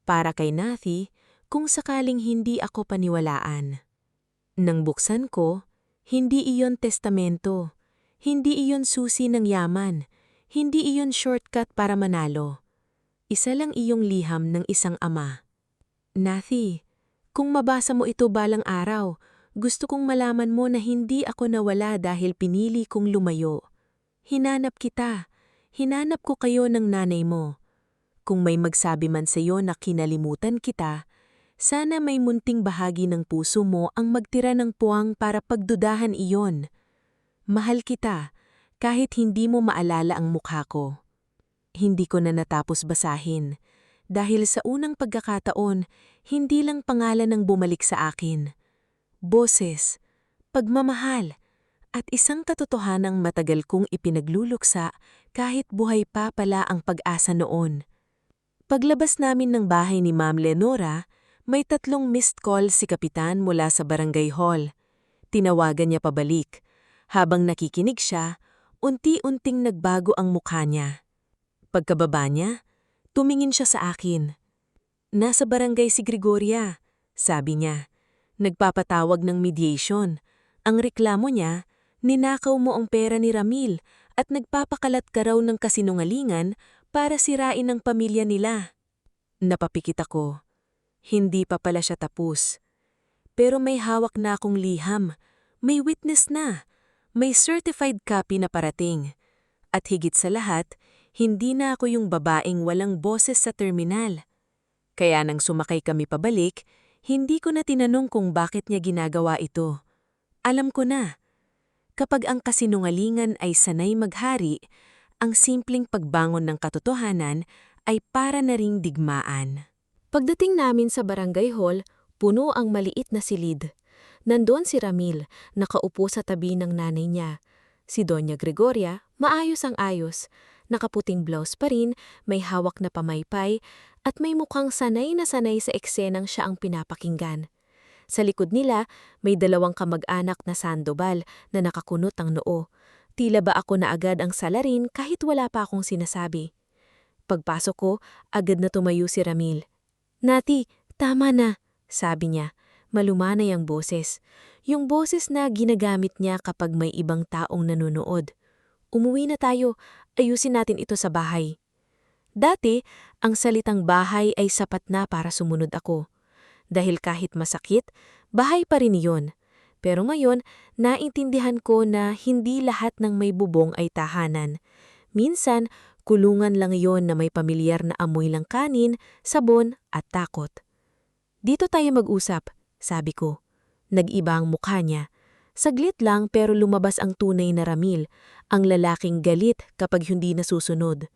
Para kay Nathy, kung sakaling hindi ako paniwalaan. Nang buksan ko, hindi iyon testamento. Hindi iyon susi ng yaman. Hindi iyon shortcut para manalo. Isa lang iyong liham ng isang ama. Nathy, kung mabasa mo ito balang araw, gusto kong malaman mo na hindi ako nawala dahil pinili kong lumayo. Hinanap kita. Hinanap ko kayo ng nanay mo. Kung may magsabi man sa iyo na kinalimutan kita, sana may munting bahagi ng puso mo ang magtira ng puwang para pagdudahan iyon. Mahal kita, kahit hindi mo maalala ang mukha ko. Hindi ko na natapos basahin, dahil sa unang pagkakataon, hindi lang pangalan ang bumalik sa akin. Boses, pagmamahal, at isang katotohanang matagal kong ipinagluluksa kahit buhay pa pala ang pag-asa noon. Paglabas namin ng bahay ni Ma'am Leonora, may 3 missed call si Kapitan mula sa barangay hall. Tinawagan niya pabalik. Habang nakikinig siya, unti-unting nagbago ang mukha niya. Pagkababa niya, tumingin siya sa akin. Nasa barangay si Gregoria, sabi niya. Nagpapatawag ng mediation. Ang reklamo niya, ninakaw mo ang pera ni Ramil at nagpapakalat ka raw ng kasinungalingan para sirain ang pamilya nila. Napapikit ako. Hindi pa pala siya tapos. Pero may hawak na akong liham. May witness na. May certified copy na parating. At higit sa lahat, hindi na ako yung babaeng walang boses sa terminal. Kaya nang sumakay kami pabalik, hindi ko na tinanong kung bakit niya ginagawa ito. Alam ko na. Kapag ang kasinungalingan ay sanay maghari, ang simpleng pagbangon ng katotohanan ay para na ring digmaan. Pagdating namin sa barangay hall, puno ang maliit na silid. Nandoon si Ramil, nakaupo sa tabi ng nanay niya. Si Doña Gregoria, maayos ang ayos. Nakaputing blouse pa rin, may hawak na pamaypay, at may mukhang sanay na sanay sa eksenang siya ang pinapakinggan. Sa likod nila, may 2 kamag-anak na Sandoval na nakakunot ang noo. Tila ba ako na agad ang salarin kahit wala pa akong sinasabi. Pagpasok ko, agad na tumayo si Ramil. Nathy, tama na, sabi niya. Malumanay ang boses. Yung boses na ginagamit niya kapag may ibang taong nanonood. Umuwi na tayo, ayusin natin ito sa bahay. Dati, ang salitang bahay ay sapat na para sumunod ako. Dahil kahit masakit, bahay pa rin iyon. Pero ngayon, naintindihan ko na hindi lahat ng may bubong ay tahanan. Minsan, kulungan lang iyon na may pamilyar na amoy lang kanin, sabon at takot. Dito tayo mag-usap, sabi ko. Nag-iba ang mukha niya. Saglit lang pero lumabas ang tunay na Ramil, ang lalaking galit kapag hindi nasusunod.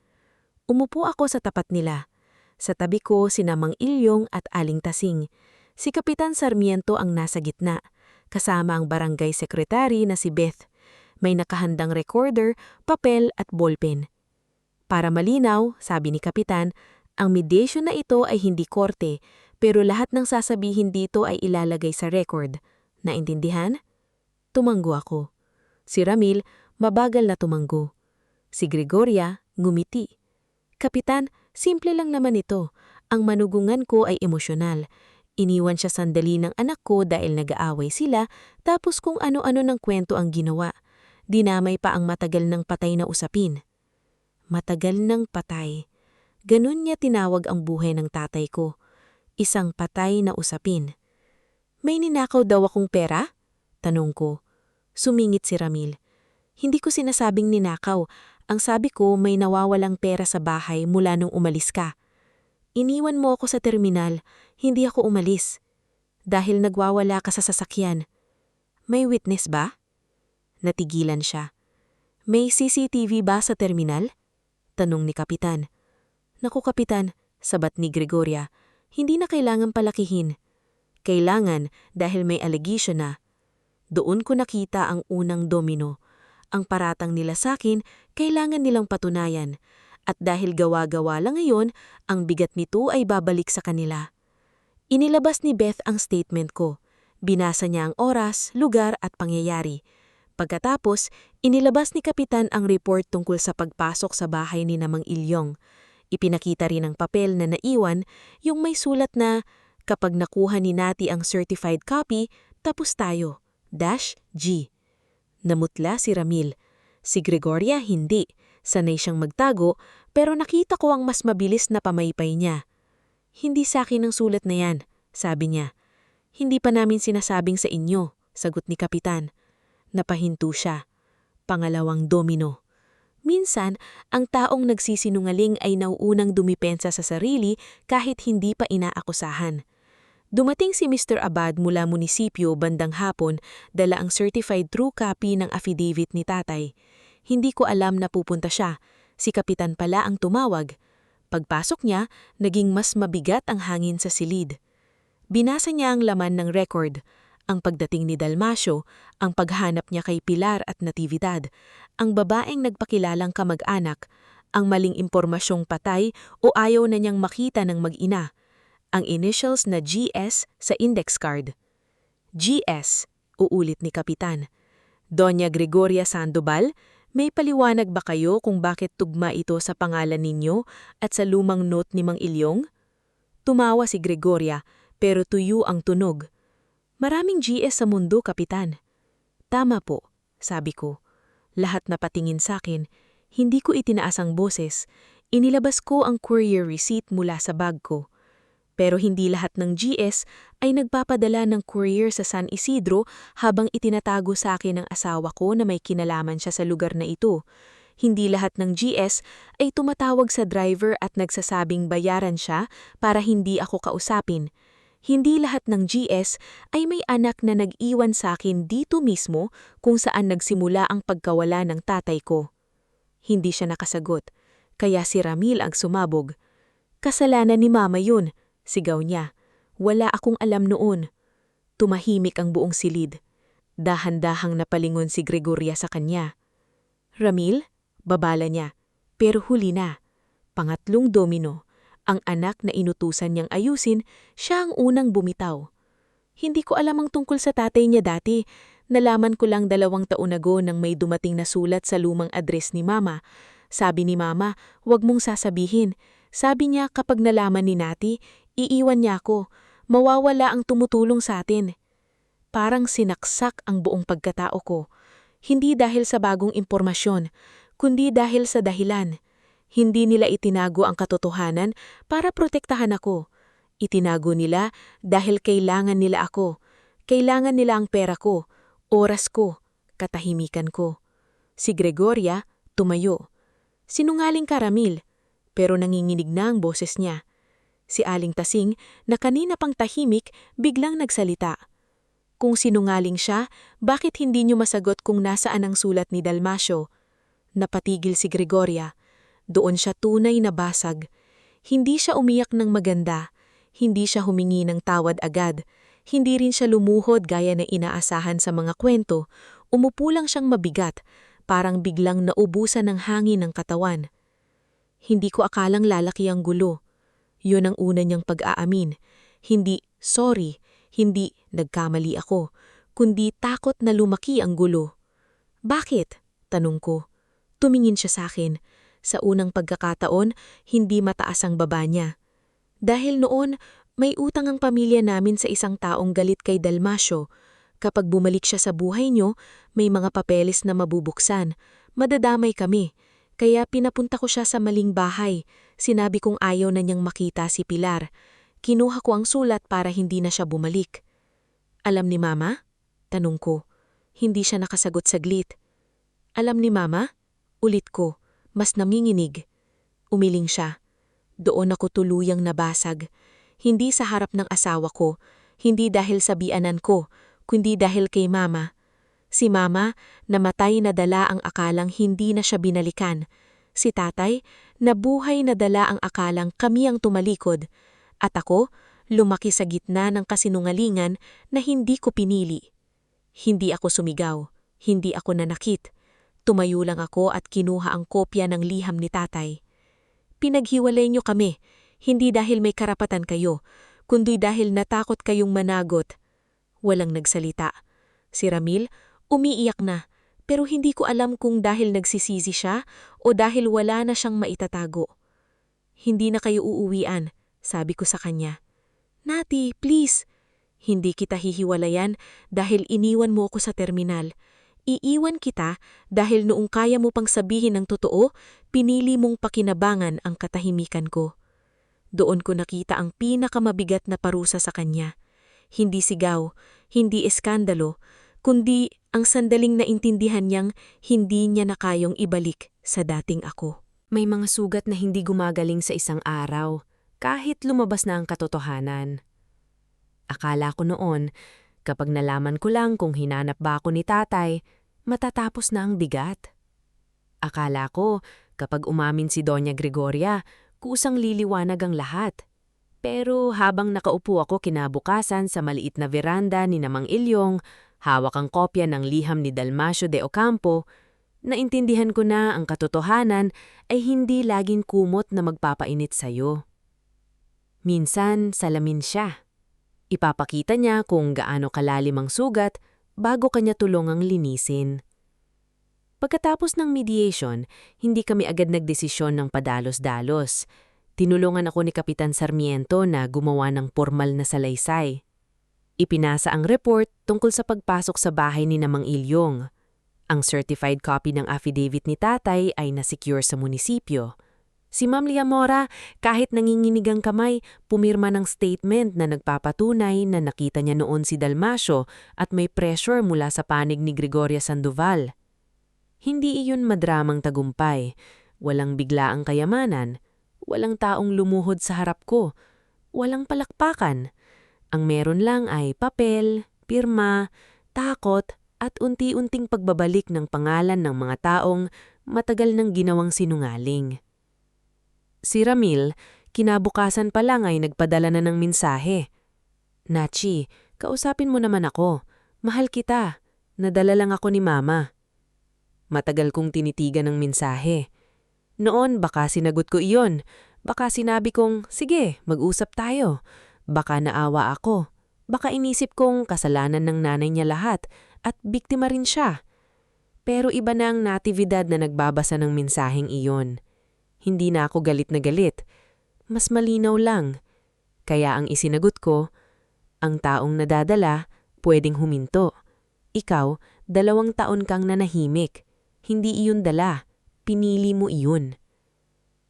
Umupo ako sa tapat nila. Sa tabi ko sina Mang Ilyong at Aling Tasing. Si Kapitan Sarmiento ang nasa gitna, kasama ang barangay secretary na si Beth. May nakahandang recorder, papel at ballpen. Para malinaw, sabi ni Kapitan, ang mediation na ito ay hindi korte, Pero lahat ng sasabihin dito ay ilalagay sa record. Naintindihan? Tumanggo ako. Si Ramil, mabagal na tumanggo. Si Gregoria, ngumiti. Kapitan, simple lang naman ito. Ang manugungan ko ay emosyonal. Iniwan siya sandali ng anak ko dahil nag-aaway sila, tapos kung ano-ano ng kwento ang ginawa. Dinamay pa ang matagal ng patay na usapin. Matagal ng patay. Ganun niya tinawag ang buhay ng tatay ko. Isang patay na usapin. May ninakaw daw akong pera? Tanong ko. Sumingit si Ramil. Hindi ko sinasabing ninakaw. Ang sabi ko may nawawalang pera sa bahay mula nung umalis ka. Iniwan mo ako sa terminal, hindi ako umalis. Dahil nagwawala ka sa sasakyan. May witness ba? Natigilan siya. May CCTV ba sa terminal? Tanong ni Kapitan. Naku Kapitan, sabat ni Gregoria, hindi na kailangan palakihin. Kailangan dahil may allegation na. Doon ko nakita ang unang domino. Ang paratang nila sakin, kailangan nilang patunayan. At dahil gawa-gawa lang ngayon, ang bigat nito ay babalik sa kanila. Inilabas ni Beth ang statement ko. Binasa niya ang oras, lugar at pangyayari. Pagkatapos, inilabas ni Kapitan ang report tungkol sa pagpasok sa bahay ni Namang Ilyong. Ipinakita rin ang papel na naiwan, yung may sulat na, kapag nakuha ni Nati ang certified copy, tapos tayo, -G. Namutla si Ramil. Si Gregoria hindi. Sanay siyang magtago, pero nakita ko ang mas mabilis na pamaypay niya. Hindi sa akin ang sulat na yan, sabi niya. Hindi pa namin sinasabing sa inyo, sagot ni Kapitan. Napahinto siya. Pangalawang domino. Minsan, ang taong nagsisinungaling ay nauunang dumipensa sa sarili kahit hindi pa inaakusahan. Dumating si Mr. Abad mula munisipyo bandang hapon, dala ang certified true copy ng affidavit ni tatay. Hindi ko alam na pupunta siya. Si Kapitan pala ang tumawag. Pagpasok niya, naging mas mabigat ang hangin sa silid. Binasa niya ang laman ng record, ang pagdating ni Dalmasio, ang paghanap niya kay Pilar at Natividad, ang babaeng nagpakilalang kamag-anak, ang maling impormasyong patay o ayaw na niyang makita ng mag-ina, ang initials na GS sa index card. GS, uulit ni Kapitan. Doña Gregoria Sandoval, may paliwanag ba kayo kung bakit tugma ito sa pangalan ninyo at sa lumang note ni Mang Ilyong? Tumawa si Gregoria, pero tuyo ang tunog. Maraming GS sa mundo, Kapitan. Tama po, sabi ko. Lahat na patingin sa akin, hindi ko itinaas ang boses. Inilabas ko ang courier receipt mula sa bag ko. Pero hindi lahat ng GS ay nagpapadala ng courier sa San Isidro habang itinatago sa akin ng asawa ko na may kinalaman siya sa lugar na ito. Hindi lahat ng GS ay tumatawag sa driver at nagsasabing bayaran siya para hindi ako kausapin. Hindi lahat ng GS ay may anak na nag-iwan sa akin dito mismo kung saan nagsimula ang pagkawala ng tatay ko. Hindi siya nakasagot, kaya si Ramil ang sumabog. Kasalanan ni Mama yun. Sigaw niya. Wala akong alam noon. Tumahimik ang buong silid. Dahan-dahang napalingon si Gregoria sa kanya. Ramil? Babala niya. Pero huli na. Pangatlong domino. Ang anak na inutusan niyang ayusin, siya ang unang bumitaw. Hindi ko alam ang tungkol sa tatay niya dati. Nalaman ko lang 2 taon ago nang may dumating na sulat sa lumang address ni Mama. Sabi ni Mama, huwag mong sasabihin. Sabi niya kapag nalaman ni Nati, iiwan niya ako. Mawawala ang tumutulong sa atin. Parang sinaksak ang buong pagkatao ko. Hindi dahil sa bagong impormasyon, kundi dahil sa dahilan. Hindi nila itinago ang katotohanan para protektahan ako. Itinago nila dahil kailangan nila ako. Kailangan nila ang pera ko, oras ko, katahimikan ko. Si Gregoria, tumayo. Sinungaling ka, Ramil. Pero nanginginig na ang boses niya. Si Aling Tasing, na kanina pang tahimik, biglang nagsalita. Kung sinungaling siya, bakit hindi niyo masagot kung nasaan ang sulat ni Dalmasio? Napatigil si Gregoria. Doon siya tunay na basag. Hindi siya umiyak ng maganda. Hindi siya humingi ng tawad agad. Hindi rin siya lumuhod gaya na inaasahan sa mga kwento. Umupo lang siyang mabigat, parang biglang naubusan ng hangin ng katawan. Hindi ko akalang lalaki ang gulo. Yun ang una niyang pag-aamin. Hindi, sorry, hindi nagkamali ako, kundi takot na lumaki ang gulo. Bakit? Tanong ko. Tumingin siya sa akin. Sa unang pagkakataon, hindi mataas ang baba niya. Dahil noon, may utang ang pamilya namin sa isang taong galit kay Dalmasio. Kapag bumalik siya sa buhay niyo, may mga papeles na mabubuksan. Madadamay kami. Kaya pinapunta ko siya sa maling bahay. Sinabi kong ayaw na niyang makita si Pilar. Kinuha ko ang sulat para hindi na siya bumalik. Alam ni Mama? Tanong ko. Hindi siya nakasagot saglit. Alam ni Mama? Ulit ko. Mas nanginginig. Umiling siya. Doon ako tuluyang nabasag. Hindi sa harap ng asawa ko, hindi dahil sa bianan ko, kundi dahil kay Mama. Si Mama, namatay na dala ang akalang hindi na siya binalikan. Si Tatay, nabuhay na dala ang akalang kami ang tumalikod. At ako, lumaki sa gitna ng kasinungalingan na hindi ko pinili. Hindi ako sumigaw, hindi ako nanakit. Tumayo lang ako at kinuha ang kopya ng liham ni Tatay. Pinaghiwalay niyo kami, hindi dahil may karapatan kayo, kundi dahil natakot kayong managot. Walang nagsalita. Si Ramil, umiiyak na, pero hindi ko alam kung dahil nagsisisi siya o dahil wala na siyang maitatago. Hindi na kayo uuwian, sabi ko sa kanya. Nati, please. Hindi kita hihiwalayan dahil iniwan mo ako sa terminal. Iiwan kita dahil noong kaya mo pang sabihin ng totoo, pinili mong pakinabangan ang katahimikan ko. Doon ko nakita ang pinakamabigat na parusa sa kanya. Hindi sigaw, hindi eskandalo, kundi ang sandaling naintindihan niyang hindi niya na kayang ibalik sa dating ako. May mga sugat na hindi gumagaling sa isang araw, kahit lumabas na ang katotohanan. Akala ko noon, kapag nalaman ko lang kung hinanap ba ako ni Tatay, matatapos na ang bigat. Akala ko, kapag umamin si Doña Gregoria, kusang liliwanag ang lahat. Pero habang nakaupo ako kinabukasan sa maliit na veranda ni Namang Ilyong, hawak ang kopya ng liham ni Dalmasio de Ocampo, naintindihan ko na ang katotohanan ay hindi laging kumot na magpapainit sa'yo. Minsan, salamin siya. Ipapakita niya kung gaano kalalim ang sugat bago kanya tulungang linisin. Pagkatapos ng mediation, hindi kami agad nagdesisyon ng padalos-dalos. Tinulungan ako ni Kapitan Sarmiento na gumawa ng formal na salaysay. Ipinasa ang report tungkol sa pagpasok sa bahay ni Namang Ilyong. Ang certified copy ng affidavit ni Tatay ay nasecure sa munisipyo. Si Ma'am Liamora, kahit nanginginig ang kamay, pumirma ng statement na nagpapatunay na nakita niya noon si Dalmasio at may pressure mula sa panig ni Gregoria Sandoval. Hindi iyon madramang tagumpay, walang biglaang kayamanan, walang taong lumuhod sa harap ko, walang palakpakan. Ang meron lang ay papel, pirma, takot at unti-unting pagbabalik ng pangalan ng mga taong matagal nang ginawang sinungaling. Si Ramil, kinabukasan pa lang ay nagpadala na ng mensahe. Nachi, kausapin mo naman ako. Mahal kita. Nadala lang ako ni Mama. Matagal kong tinitigan ng mensahe. Noon baka sinagot ko iyon. Baka sinabi kong, sige, mag-usap tayo. Baka naawa ako. Baka inisip kong kasalanan ng nanay niya lahat at biktima rin siya. Pero iba na ang natividad na nagbabasa ng mensaheng iyon. Hindi na ako galit na galit. Mas malinaw lang. Kaya ang isinagot ko, ang taong nadadala, pwedeng huminto. Ikaw, 2 taon kang nanahimik. Hindi iyon dala. Pinili mo iyon.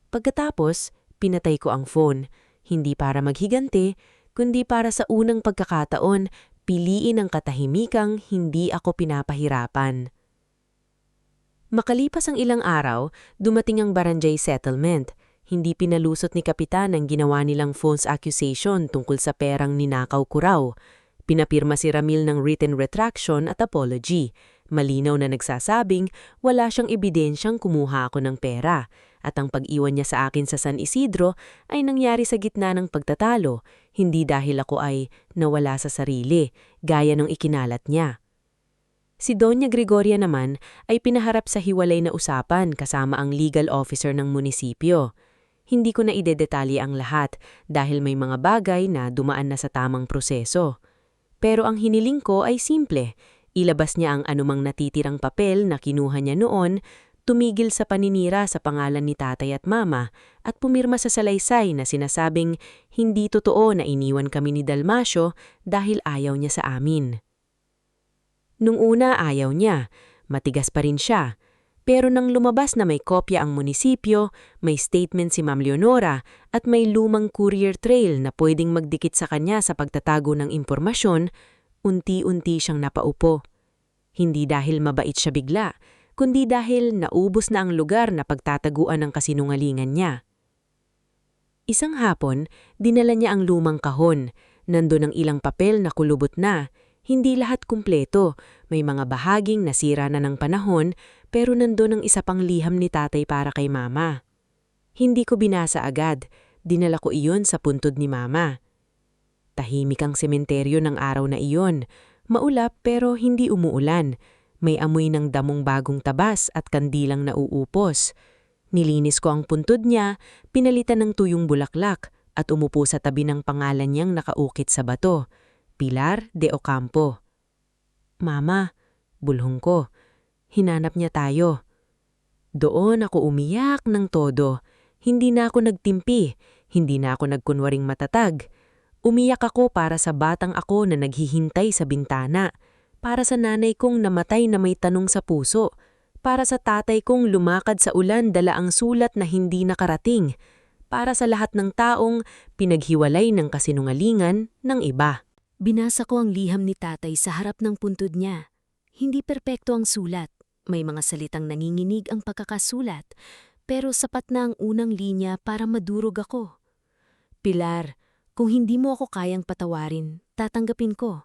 Pagkatapos, pinatay ko ang phone. Hindi para maghiganti, kundi para sa unang pagkakataon, piliin ang katahimikang hindi ako pinapahirapan. Makalipas ang ilang araw, dumating ang barangay settlement. Hindi pinalusot ni Kapitan ang ginawa nilang false accusation tungkol sa perang ninakaw ko raw. Pinapirma si Ramil ng written retraction at apology. Malinaw na nagsasabing wala siyang ebidensyang kumuha ako ng pera. At ang pag-iwan niya sa akin sa San Isidro ay nangyari sa gitna ng pagtatalo, hindi dahil ako ay nawala sa sarili, gaya ng ikinalat niya. Si Doña Gregoria naman ay pinaharap sa hiwalay na usapan kasama ang legal officer ng munisipyo. Hindi ko na idedetalye ang lahat dahil may mga bagay na dumaan na sa tamang proseso. Pero ang hiniling ko ay simple. Ilabas niya ang anumang natitirang papel na kinuha niya noon, tumigil sa paninira sa pangalan ni tatay at mama, at pumirma sa salaysay na sinasabing hindi totoo na iniwan kami ni Dalmasio dahil ayaw niya sa amin. Nung una ayaw niya, matigas pa rin siya. Pero nang lumabas na may kopya ang munisipyo, may statement si Ma'am Leonora at may lumang courier trail na pwedeng magdikit sa kanya sa pagtatago ng impormasyon, unti-unti siyang napaupo. Hindi dahil mabait siya bigla, kundi dahil naubos na ang lugar na pagtataguan ng kasinungalingan niya. Isang hapon, dinala niya ang lumang kahon. Nandun ang ilang papel na kulubot na. Hindi lahat kumpleto, may mga bahaging nasira na ng panahon, pero nandun ang isa pang liham ni tatay para kay mama. Hindi ko binasa agad, dinala ko iyon sa puntod ni mama. Tahimik ang sementeryo ng araw na iyon, maulap pero hindi umuulan. May amoy ng damong bagong tabas at kandilang nauupos. Nilinis ko ang puntod niya, pinalitan ng tuyong bulaklak at umupo sa tabi ng pangalan niyang nakaukit sa bato. Pilar de Ocampo. Mama, bulhong ko. Hinanap niya tayo. Doon ako umiyak ng todo. Hindi na ako nagtimpi, hindi na ako nagkunwaring matatag. Umiyak ako para sa batang ako na naghihintay sa bintana, para sa nanay kong namatay na may tanong sa puso, para sa tatay kong lumakad sa ulan dala ang sulat na hindi nakarating, para sa lahat ng taong pinaghiwalay ng kasinungalingan ng iba. Binasa ko ang liham ni tatay sa harap ng puntod niya. Hindi perpekto ang sulat. May mga salitang nanginginig ang pagkakasulat, pero sapat na ang unang linya para madurog ako. Pilar, kung hindi mo ako kayang patawarin, tatanggapin ko.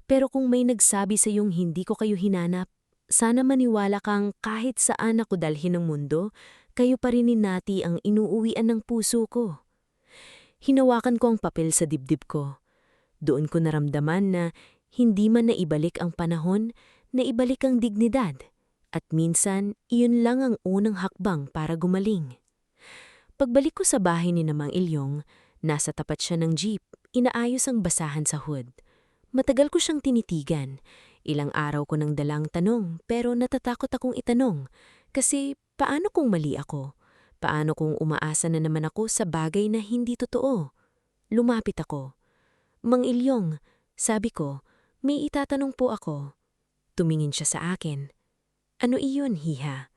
Pero kung may nagsabi sa iyong hindi ko kayo hinanap, sana maniwala kang kahit saan ako dalhin ng mundo, kayo pa rin ni Nati ang inuuwian ng puso ko. Hinawakan ko ang papel sa dibdib ko. Doon ko naramdaman na hindi man naibalik ang panahon, naibalik ang dignidad. At minsan, iyon lang ang unang hakbang para gumaling. Pagbalik ko sa bahay ni Namang Ilyong, nasa tapat siya ng jeep, inaayos ang basahan sa hood. Matagal ko siyang tinitigan. Ilang araw ko nang dalang tanong, pero natatakot akong itanong. Kasi paano kung mali ako? Paano kung umaasa na naman ako sa bagay na hindi totoo? Lumapit ako. Mang Ilyong, sabi ko, may itatanong po ako. Tumingin siya sa akin. Ano iyon, Hiha?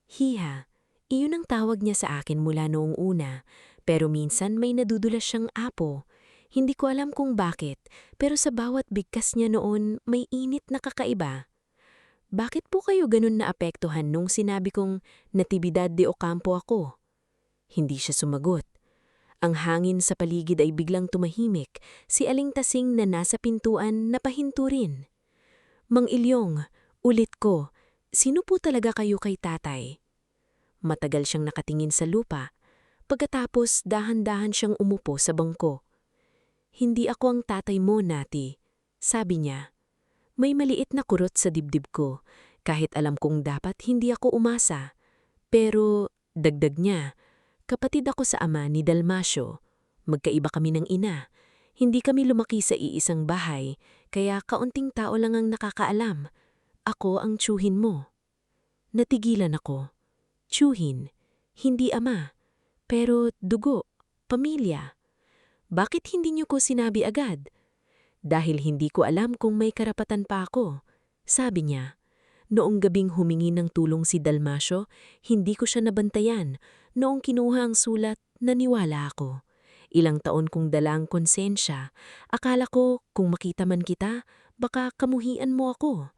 Hiha, iyon ang tawag niya sa akin mula noong una, pero minsan may nadudulas siyang apo. Hindi ko alam kung bakit, pero sa bawat bigkas niya noon may init na kakaiba. Bakit po kayo ganun naapektuhan nung sinabi kong Natividad de Ocampo ako? Hindi siya sumagot. Ang hangin sa paligid ay biglang tumahimik, si Aling Tasing na nasa pintuan napahinto rin. Mang Ilyong, ulit ko, sino po talaga kayo kay tatay? Matagal siyang nakatingin sa lupa. Pagkatapos dahan-dahan siyang umupo sa bangko. Hindi ako ang tatay mo, Nati, sabi niya. May maliit na kurot sa dibdib ko, kahit alam kong dapat hindi ako umasa. Pero, dagdag niya, kapatid ako sa ama ni Dalmasio. Magkaiba kami ng ina. Hindi kami lumaki sa iisang bahay, kaya kaunting tao lang ang nakakaalam. Ako ang tiyuhin mo. Natigilan ako. Tiyuhin, hindi ama, pero dugo, pamilya. Bakit hindi niyo ko sinabi agad? Dahil hindi ko alam kung may karapatan pa ako, sabi niya. Noong gabing humingi ng tulong si Dalmasio, hindi ko siya nabantayan. Noong kinuha ang sulat, naniwala ako. Ilang taon kong dala ang konsensya. Akala ko, kung makita man kita, baka kamuhian mo ako.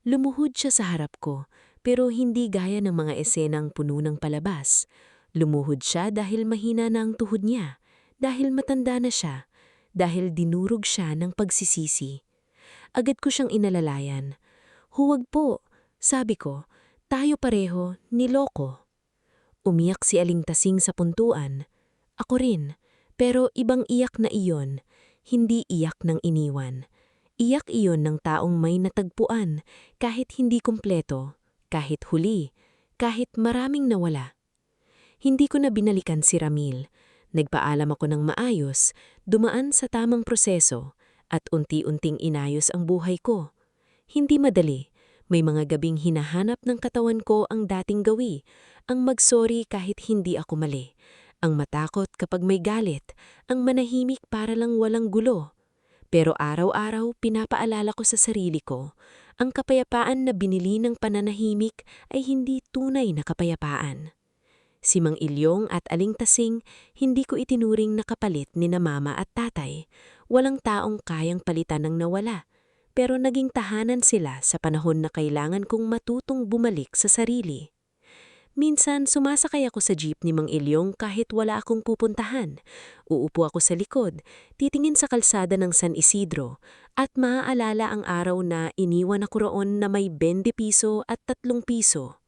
Lumuhod siya sa harap ko, pero hindi gaya ng mga esenang puno ng palabas. Lumuhod siya dahil mahina na ang tuhod niya, dahil matanda na siya, dahil dinurog siya ng pagsisisi. Agad ko siyang inalalayan. Huwag po, sabi ko, tayo pareho, niloko. Umiyak si Aling Tasing sa puntuan. Ako rin, pero ibang iyak na iyon, hindi iyak ng iniwan. Iyak iyon ng taong may natagpuan, kahit hindi kumpleto, kahit huli, kahit maraming nawala. Hindi ko na binalikan si Ramil. Nagpaalam ako ng maayos, dumaan sa tamang proseso, at unti-unting inayos ang buhay ko. Hindi madali. May mga gabing hinahanap ng katawan ko ang dating gawi, ang magsorry kahit hindi ako mali, ang matakot kapag may galit, ang manahimik para lang walang gulo. Pero araw-araw pinapaalala ko sa sarili ko, ang kapayapaan na binili ng pananahimik ay hindi tunay na kapayapaan. Si Mang Ilyong at Aling Tasing, hindi ko itinuring na kapalit ni na mama at tatay. Walang taong kayang palitan ng nawala. Pero naging tahanan sila sa panahon na kailangan kong matutong bumalik sa sarili. Minsan sumasakay ako sa jeep ni Mang Ilyong kahit wala akong pupuntahan. Uupo ako sa likod, titingin sa kalsada ng San Isidro, at maaalala ang araw na iniwan ako roon na may 20 piso at 3 piso.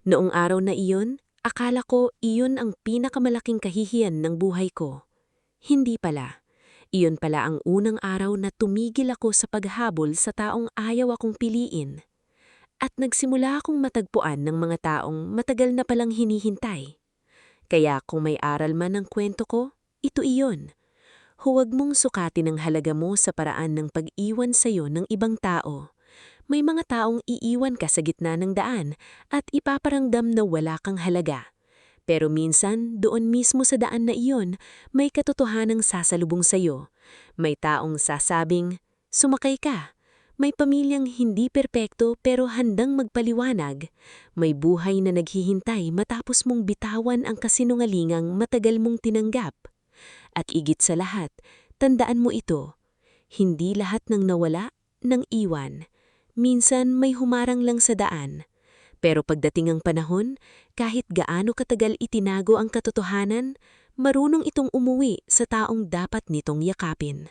Noong araw na iyon, akala ko iyon ang pinakamalaking kahihiyan ng buhay ko. Hindi pala. Iyon pala ang unang araw na tumigil ako sa paghabol sa taong ayaw akong piliin. At nagsimula akong matagpuan ng mga taong matagal na palang hinihintay. Kaya kung may aral man ang kwento ko, ito iyon. Huwag mong sukatin ang halaga mo sa paraan ng pag-iwan sa'yo ng ibang tao. May mga taong iiwan ka sa gitna ng daan at ipaparamdam na wala kang halaga. Pero minsan, doon mismo sa daan na iyon, may katotohanang sasalubong sa'yo. May taong sasabing, sumakay ka. May pamilyang hindi perpekto pero handang magpaliwanag. May buhay na naghihintay matapos mong bitawan ang kasinungalingang matagal mong tinanggap. At igit sa lahat, tandaan mo ito. Hindi lahat ng nawala, ng iwan. Minsan may humarang lang sa daan. Pero pagdating ang panahon, kahit gaano katagal itinago ang katotohanan, marunong itong umuwi sa taong dapat nitong yakapin.